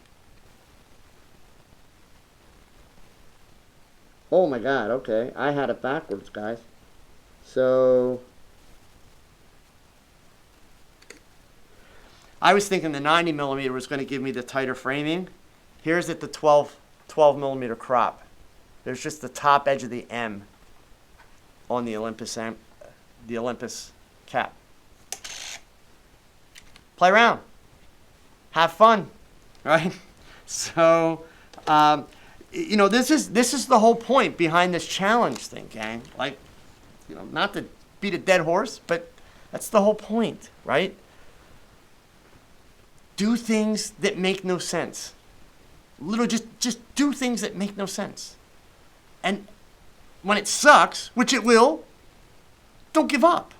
[SPEAKER 2] Oh my God, okay, I had it backwards, guys. So I was thinking the 90 millimeter was going to give me the tighter framing. Here's at the 12 millimeter crop. There's just the top edge of the M on the Olympus cap. Play around, have fun, right? So, you know, this is the whole point behind this challenge thing, gang. Like, you know, not to beat a dead horse, but that's the whole point, right? Do things that make no sense. Literally, just do things that make no sense. And when it sucks, which it will, don't give up.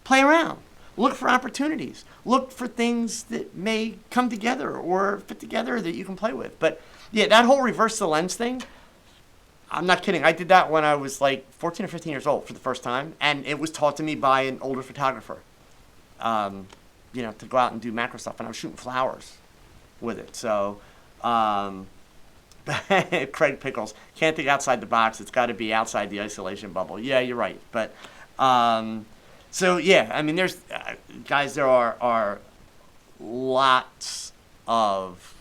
[SPEAKER 2] Play around. Look for opportunities. Look for things that may come together or fit together that you can play with. But yeah, that whole reverse the lens thing, I'm not kidding. I did that when I was like 14 or 15 years old for the first time. And it was taught to me by an older photographer, you know, to go out and do macro stuff. And I was shooting flowers with it. So, Craig Pickles, can't think outside the box. It's got to be outside the isolation bubble. Yeah, you're right. But so yeah, I mean, there's guys. There are lots of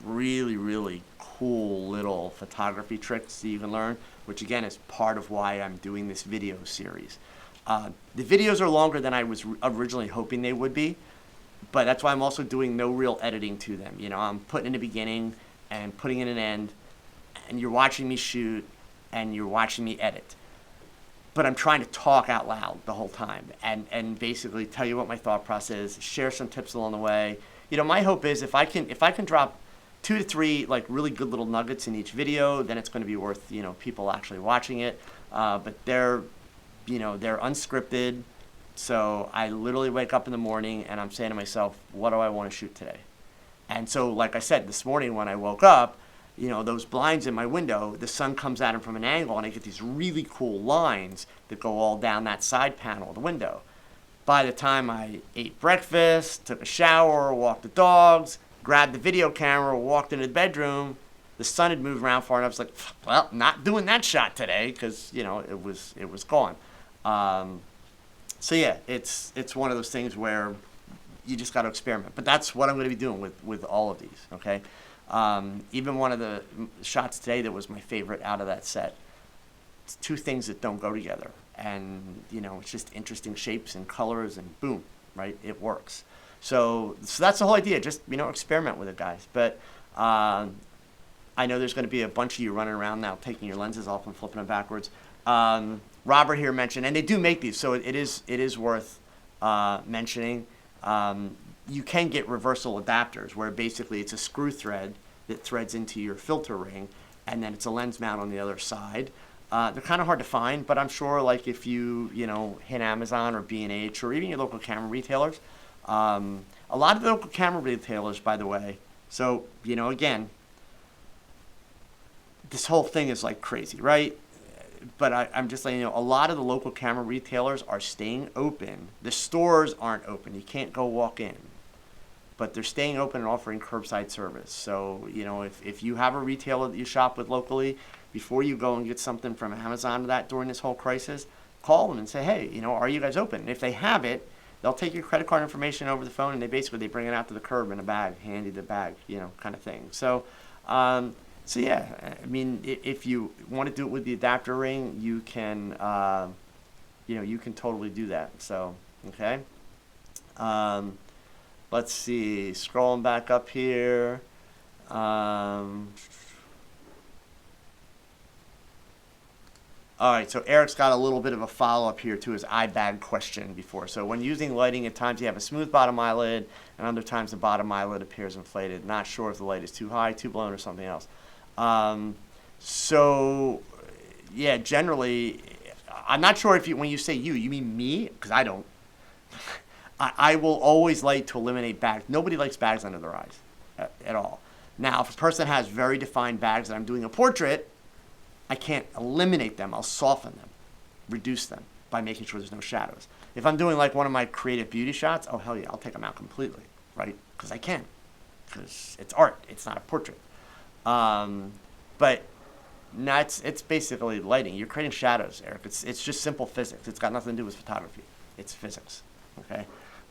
[SPEAKER 2] really cool little photography tricks that you can learn, which again is part of why I'm doing this video series. The videos are longer than I was originally hoping they would be, but that's why I'm also doing no real editing to them. You know, I'm putting in a beginning and putting in an end, and you're watching me shoot and you're watching me edit. But I'm trying to talk out loud the whole time and basically tell you what my thought process is, share some tips along the way. You know, my hope is if I can drop 2 to 3 like really good little nuggets in each video, then it's going to be worth, you know, people actually watching it. But they're unscripted. So I literally wake up in the morning and I'm saying to myself, what do I want to shoot today? And so, like I said, this morning when I woke up, you know, those blinds in my window, the sun comes at them from an angle and I get these really cool lines that go all down that side panel of the window. By the time I ate breakfast, took a shower, walked the dogs, grabbed the video camera, walked into the bedroom, the sun had moved around far enough. I was like, well, not doing that shot today because, you know, it was gone. So yeah, it's one of those things where you just got to experiment. But that's what I'm going to be doing with all of these, okay? Even one of the shots today that was my favorite out of that set, it's two things that don't go together. And, it's just interesting shapes and colors and boom, right? It works. So that's the whole idea. Just, experiment with it, guys. But I know there's going to be a bunch of you running around now taking your lenses off and flipping them backwards. Robert here mentioned, and they do make these, so it is worth mentioning. You can get reversal adapters where basically it's a screw thread that threads into your filter ring, and then it's a lens mount on the other side. They're kind of hard to find, but I'm sure like if you hit Amazon or B&H or even your local camera retailers, a lot of the local camera retailers, by the way, so again, this whole thing is like crazy, right? But I'm just letting you know, a lot of the local camera retailers are staying open. The stores aren't open. You can't go walk in. But they're staying open and offering curbside service. So, if you have a retailer that you shop with locally, before you go and get something from Amazon or that during this whole crisis, call them and say, hey, are you guys open? And if they have it, they'll take your credit card information over the phone, and they bring it out to the curb in a bag, handy the bag, kind of thing. So, yeah, I mean, if you want to do it with the adapter ring, you can, you can totally do that. So, okay. Let's see, scrolling back up here. All right, so Eric's got a little bit of a follow-up here to his eye bag question before. So when using lighting, at times you have a smooth bottom eyelid, and other times the bottom eyelid appears inflated. Not sure if the light is too high, too blown, or something else. So, yeah, generally, I'm not sure if when you say you mean me? Because I don't. I will always like to eliminate bags. Nobody likes bags under their eyes at all. Now, if a person has very defined bags and I'm doing a portrait, I can't eliminate them. I'll soften them, reduce them by making sure there's no shadows. If I'm doing like one of my creative beauty shots, oh, hell yeah, I'll take them out completely, right? Because I can. Because it's art. It's not a portrait. But no, it's basically lighting. You're creating shadows, Eric. It's just simple physics. It's got nothing to do with photography. It's physics, okay?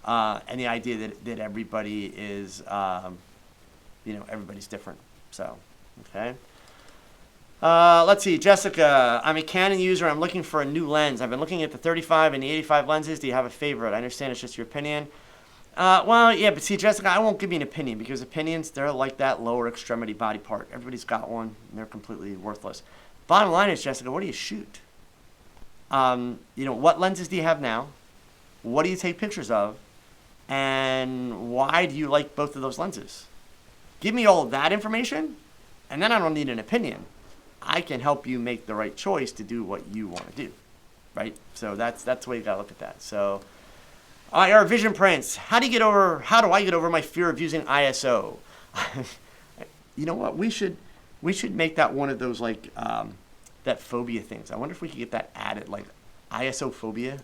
[SPEAKER 2] And the idea that everybody is, everybody's different. So, okay. Let's see, Jessica. I'm a Canon user. I'm looking for a new lens. I've been looking at the 35 and the 85 lenses. Do you have a favorite? I understand it's just your opinion. Well, yeah, but see, Jessica, I won't give you an opinion because opinions, they're like that lower extremity body part. Everybody's got one, and they're completely worthless. Bottom line is, Jessica, what do you shoot? What lenses do you have now? What do you take pictures of? And why do you like both of those lenses? Give me all of that information, and then I don't need an opinion. I can help you make the right choice to do what you want to do, right? So that's the way you got to look at that. So, our Vision Prince. How do I get over my fear of using ISO? You know what? We should make that one of those like that phobia things. I wonder if we could get that added, like isophobia.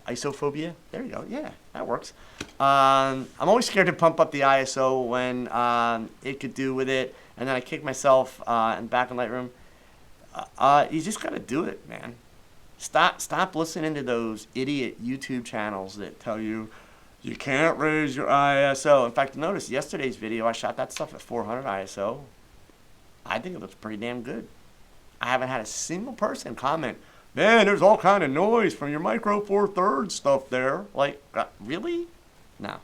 [SPEAKER 2] There you go. Yeah, that works. I'm always scared to pump up the ISO when it could do with it, and then I kick myself and back in Lightroom. You just got to do it, man. Stop listening to those idiot YouTube channels that tell you you can't raise your ISO. In fact, notice yesterday's video, I shot that stuff at 400 ISO. I think it looks pretty damn good. I haven't had a single person comment, man, there's all kind of noise from your micro four thirds stuff there. Like, really? No.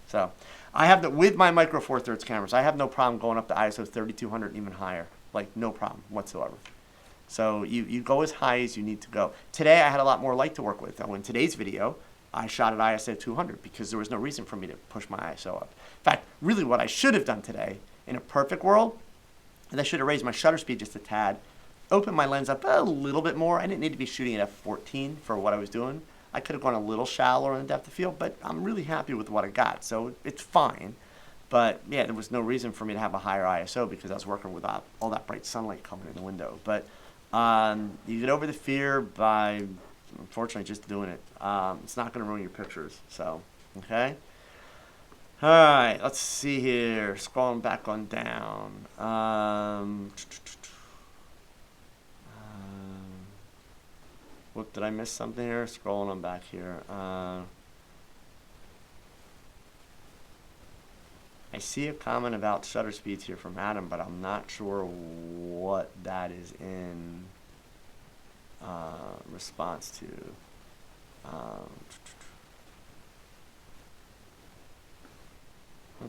[SPEAKER 2] So, with my micro four thirds cameras, I have no problem going up to ISO 3200 and even higher. Like, no problem whatsoever. So you go as high as you need to go. Today I had a lot more light to work with. In today's video, I shot at ISO 200 because there was no reason for me to push my ISO up. In fact, really what I should have done today, in a perfect world, is I should have raised my shutter speed just a tad, opened my lens up a little bit more. I didn't need to be shooting at f14 for what I was doing. I could have gone a little shallower in depth of field, but I'm really happy with what I got, so it's fine. But yeah, there was no reason for me to have a higher ISO because I was working with all that bright sunlight coming in the window. But you get over the fear by, unfortunately, just doing it. It's not going to ruin your pictures. So, okay. All right, let's see here. Scrolling back on down. What, did I miss something here? Scrolling on back here. I see a comment about shutter speeds here from Adam, but I'm not sure what that is in response to.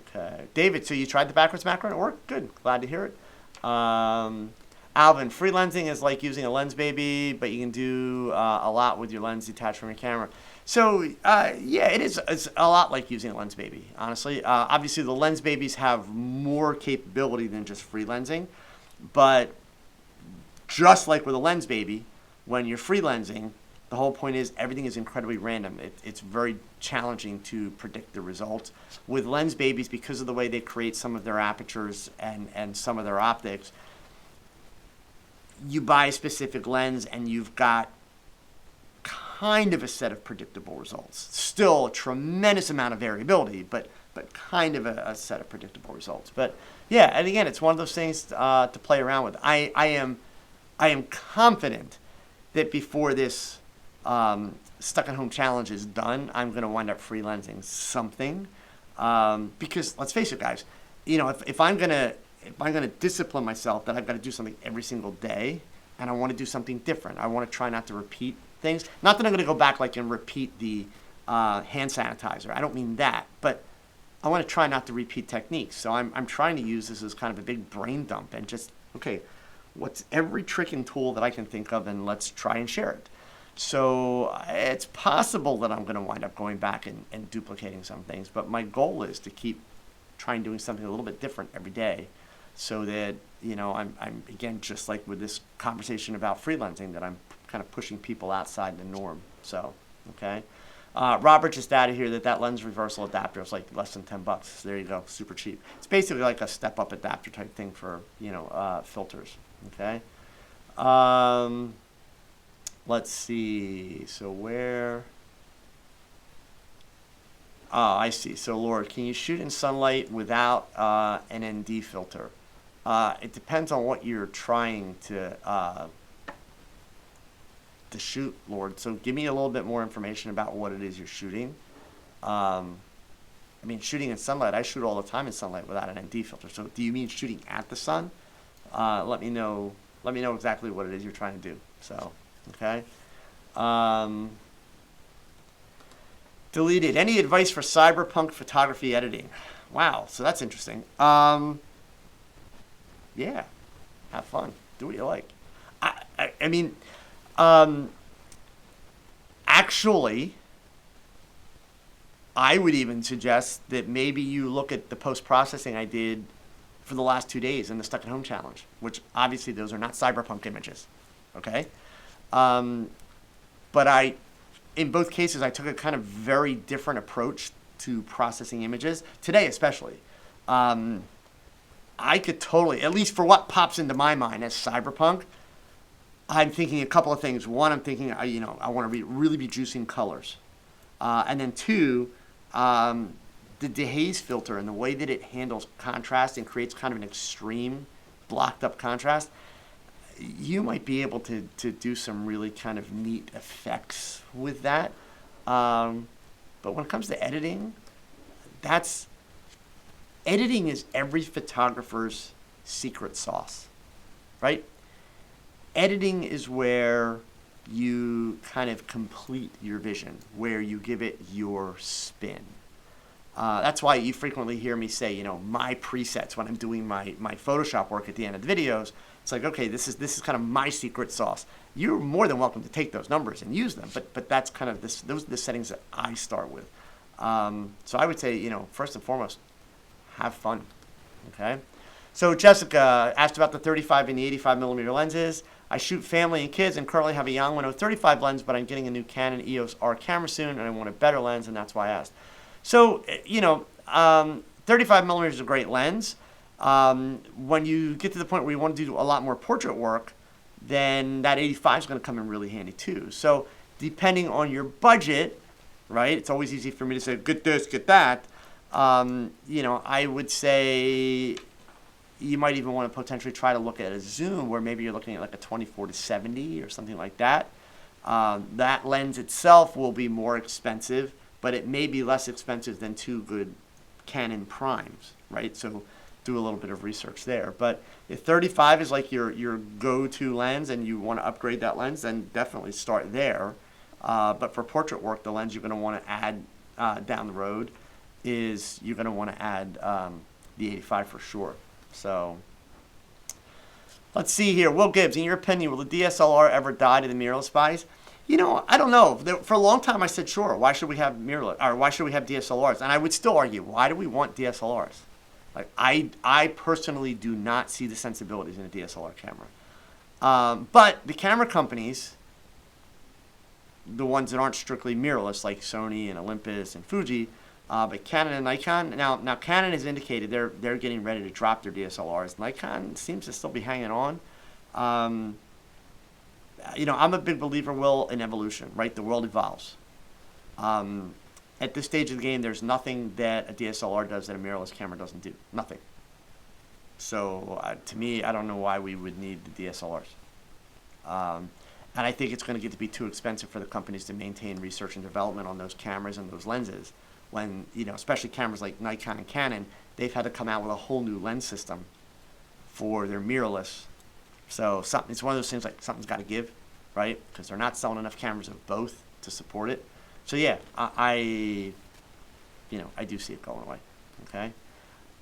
[SPEAKER 2] Okay. David, so you tried the backwards macro and it worked? Good. Glad to hear it. Alvin, free lensing is like using a lens baby, but you can do a lot with your lens detached from your camera. So, yeah, it's a lot like using a lens baby, honestly. Obviously, the lens babies have more capability than just free lensing, but just like with a lens baby, when you're free lensing, the whole point is everything is incredibly random. It's very challenging to predict the results. With lens babies, because of the way they create some of their apertures and some of their optics, you buy a specific lens and you've got kind of a set of predictable results. Still a tremendous amount of variability, but kind of a set of predictable results. But yeah, and again, it's one of those things to play around with. I am confident that before this stuck at home challenge is done, I'm going to wind up free lensing something, because let's face it, guys, you know, if I'm going to discipline myself that I've got to do something every single day, and I want to do something different, I want to try not to repeat things. Not that I'm going to go back like and repeat the hand sanitizer. I don't mean that, but I want to try not to repeat techniques. So I'm trying to use this as kind of a big brain dump and just, okay, what's every trick and tool that I can think of, and let's try and share it. So it's possible that I'm going to wind up going back and duplicating some things, but my goal is to keep trying doing something a little bit different every day, so that, you know, I'm again, just like with this conversation about freelancing, that I'm kind of pushing people outside the norm. So, okay. Robert just added here that lens reversal adapter is like less than $10. So there you go, super cheap. It's basically like a step-up adapter type thing for, you know, filters. Okay. Let's see. So where? Oh, I see. So Lord, can you shoot in sunlight without an ND filter? It depends on what you're trying to shoot, Lord. So give me a little bit more information about what it is you're shooting. I mean, shooting in sunlight, I shoot all the time in sunlight without an ND filter. So do you mean shooting at the sun? Let me know exactly what it is you're trying to do. So, okay. Deleted. Any advice for cyberpunk photography editing? Wow. So that's interesting. Yeah. Have fun. Do what you like. I mean, actually, I would even suggest that maybe you look at the post-processing I did for the last 2 days in the Stuck at Home Challenge, which obviously those are not cyberpunk images, okay? But in both cases, I took a kind of very different approach to processing images, today especially. I could totally, at least for what pops into my mind as cyberpunk, I'm thinking a couple of things. One, I'm thinking, you know, I want to really be juicing colors. And then two, the dehaze filter and the way that it handles contrast and creates kind of an extreme blocked up contrast, you might be able to do some really kind of neat effects with that. But when it comes to editing, editing is every photographer's secret sauce, right? Editing is where you kind of complete your vision, where you give it your spin. That's why you frequently hear me say, you know, my presets when I'm doing my Photoshop work at the end of the videos. It's like, okay, this is kind of my secret sauce. You're more than welcome to take those numbers and use them, but that's kind of those are the settings that I start with. So I would say, you know, first and foremost, have fun. Okay. So Jessica asked about the 35 and the 85 millimeter lenses. I shoot family and kids and currently have a Yangwano 35 lens, but I'm getting a new Canon EOS R camera soon, and I want a better lens, and that's why I asked. So, you know, 35 millimeters is a great lens. When you get to the point where you want to do a lot more portrait work, then that 85 is going to come in really handy too. So depending on your budget, right, it's always easy for me to say, get this, get that. You know, I would say you might even want to potentially try to look at a zoom where maybe you're looking at like a 24-70 or something like that. That lens itself will be more expensive, but it may be less expensive than two good Canon primes, right? So do a little bit of research there. But if 35 is like your go-to lens and you want to upgrade that lens, then definitely start there. But for portrait work, the lens you're going to want to add down the road is you're going to want to add the 85 for sure. So let's see here. Will Gibbs, in your opinion, will the DSLR ever die to the mirrorless bodies? You know, I don't know. For a long time, I said, sure. Why should we have mirrorless, or why should we have DSLRs? And I would still argue, why do we want DSLRs? Like, I personally do not see the sensibilities in a DSLR camera. But the camera companies, the ones that aren't strictly mirrorless, like Sony and Olympus and Fuji, but Canon and Nikon. Now Canon has indicated they're getting ready to drop their DSLRs. Nikon seems to still be hanging on. You know, I'm a big believer, Will, in evolution, right? The world evolves. At this stage of the game, there's nothing that a DSLR does that a mirrorless camera doesn't do. Nothing. So to me, I don't know why we would need the DSLRs. And I think it's going to get to be too expensive for the companies to maintain research and development on those cameras and those lenses. When, you know, especially cameras like Nikon and Canon, they've had to come out with a whole new lens system for their mirrorless. So it's one of those things like something's got to give, right? Because they're not selling enough cameras of both to support it. So yeah, I do see it going away. Okay.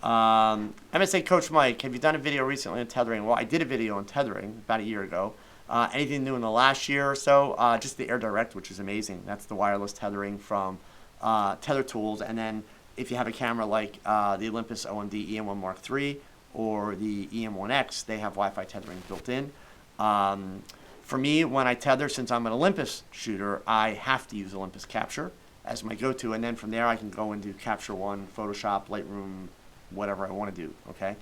[SPEAKER 2] MSA Coach Mike, have you done a video recently on tethering? Well, I did a video on tethering about a year ago. Anything new in the last year or so? Just the Air Direct, which is amazing. That's the wireless tethering from Tether Tools. And then if you have a camera like the Olympus OMD EM1 Mark III or the EM1X, they have Wi-Fi tethering built in. For me, when I tether, since I'm an Olympus shooter, I have to use Olympus Capture as my go-to. And then from there, I can go and do Capture One, Photoshop, Lightroom, whatever I want to do, okay?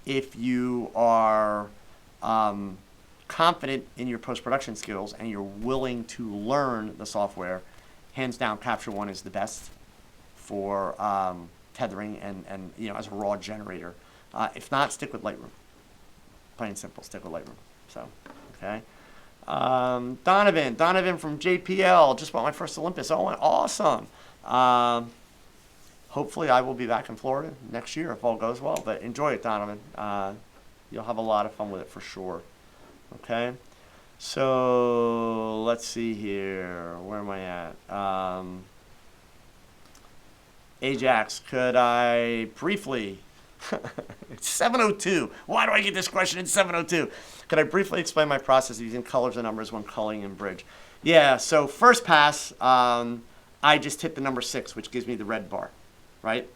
[SPEAKER 2] If you are confident in your post-production skills and you're willing to learn the software, hands down, Capture One is the best for tethering and you know, as a raw generator. If not, stick with Lightroom. Plain and simple, stick with Lightroom. So, okay. Donovan from JPL, just bought my first Olympus. Oh, awesome. Hopefully I will be back in Florida next year if all goes well, but enjoy it, Donovan. You'll have a lot of fun with it for sure. Okay. So let's see here. Where am I at? Ajax, could I briefly... It's 7:02. Why do I get this question in 7:02? Could I briefly explain my process of using colors and numbers when coloring in bridge? Yeah, so first pass, I just hit the number 6, which gives me the red bar, right?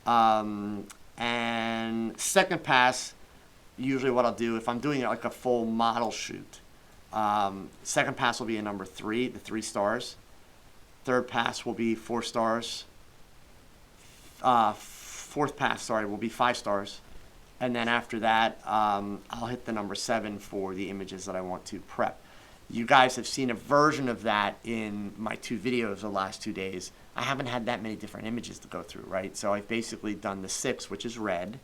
[SPEAKER 2] And second pass, usually what I'll do, if I'm doing it like a full model shoot, second pass will be a number 3, the 3 stars. Third pass will be 4 stars. Fourth pass, will be 5 stars. And then after that, I'll hit the number 7 for the images that I want to prep. You guys have seen a version of that in my 2 videos the last 2 days. I haven't had that many different images to go through, right? So I've basically done the 6, which is red,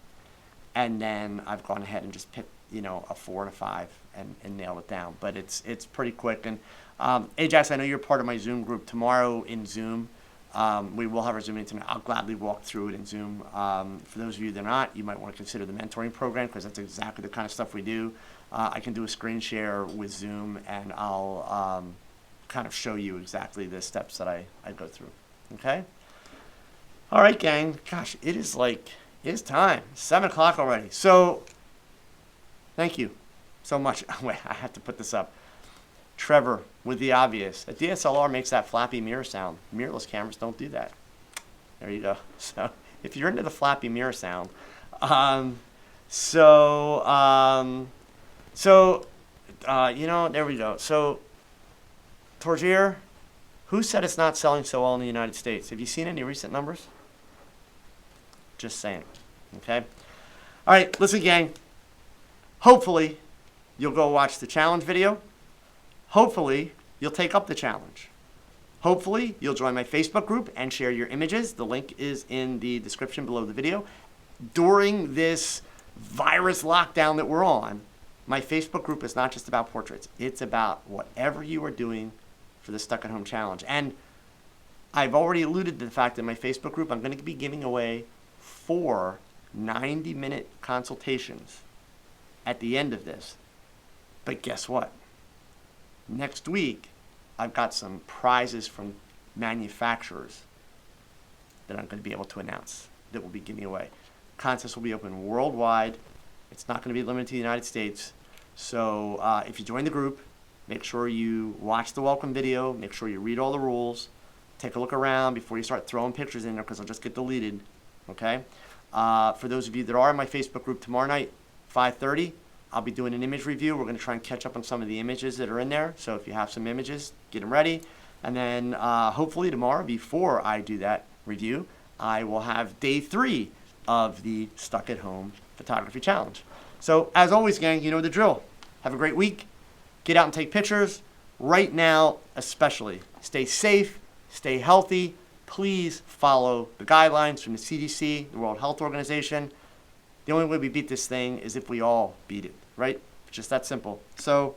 [SPEAKER 2] and then I've gone ahead and just picked, you know, a 4 and a 5 and nailed it down. But it's pretty quick. And Ajax, I know you're part of my Zoom group. Tomorrow in Zoom, we will have our Zoom meeting. I'll gladly walk through it in Zoom. For those of you that are not, you might want to consider the mentoring program because that's exactly the kind of stuff we do. I can do a screen share with Zoom and I'll kind of show you exactly the steps that I go through. Okay? All right, gang. Gosh, it is time. 7 o'clock already. So, thank you so much. Wait, I have to put this up. Trevor, with the obvious. A DSLR makes that flappy mirror sound. Mirrorless cameras don't do that. There you go. So if you're into the flappy mirror sound, you know, there we go. So, Torgier, who said it's not selling so well in the United States? Have you seen any recent numbers? Just saying. Okay. All right, listen, gang. Hopefully, you'll go watch the challenge video. Hopefully, you'll take up the challenge. Hopefully, you'll join my Facebook group and share your images. The link is in the description below the video. During this virus lockdown that we're on, my Facebook group is not just about portraits. It's about whatever you are doing for the Stuck at Home Challenge. And I've already alluded to the fact that in my Facebook group, I'm going to be giving away 4 90-minute consultations at the end of this. But guess what? Next week, I've got some prizes from manufacturers that I'm going to be able to announce that we'll be giving away. Contests will be open worldwide. It's not going to be limited to the United States. So if you join the group, make sure you watch the welcome video. Make sure you read all the rules. Take a look around before you start throwing pictures in there because they'll just get deleted. Okay? For those of you that are in my Facebook group tomorrow night, 5:30, I'll be doing an image review. We're going to try and catch up on some of the images that are in there. So if you have some images, get them ready. And then hopefully tomorrow, before I do that review, I will have day 3 of the Stuck at Home Photography Challenge. So as always, gang, you know the drill. Have a great week. Get out and take pictures. Right now, especially, stay safe, stay healthy. Please follow the guidelines from the CDC, the World Health Organization. The only way we beat this thing is if we all beat it, right? It's just that simple. So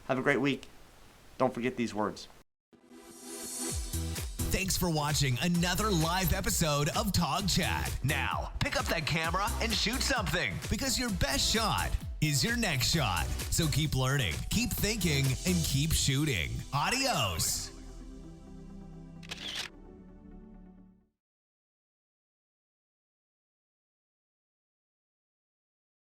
[SPEAKER 2] have a great week. Don't forget these words.
[SPEAKER 1] Thanks for watching another live episode of TOGCHAT. Now, pick up that camera and shoot something because your best shot is your next shot. So keep learning, keep thinking, and keep shooting. Adios.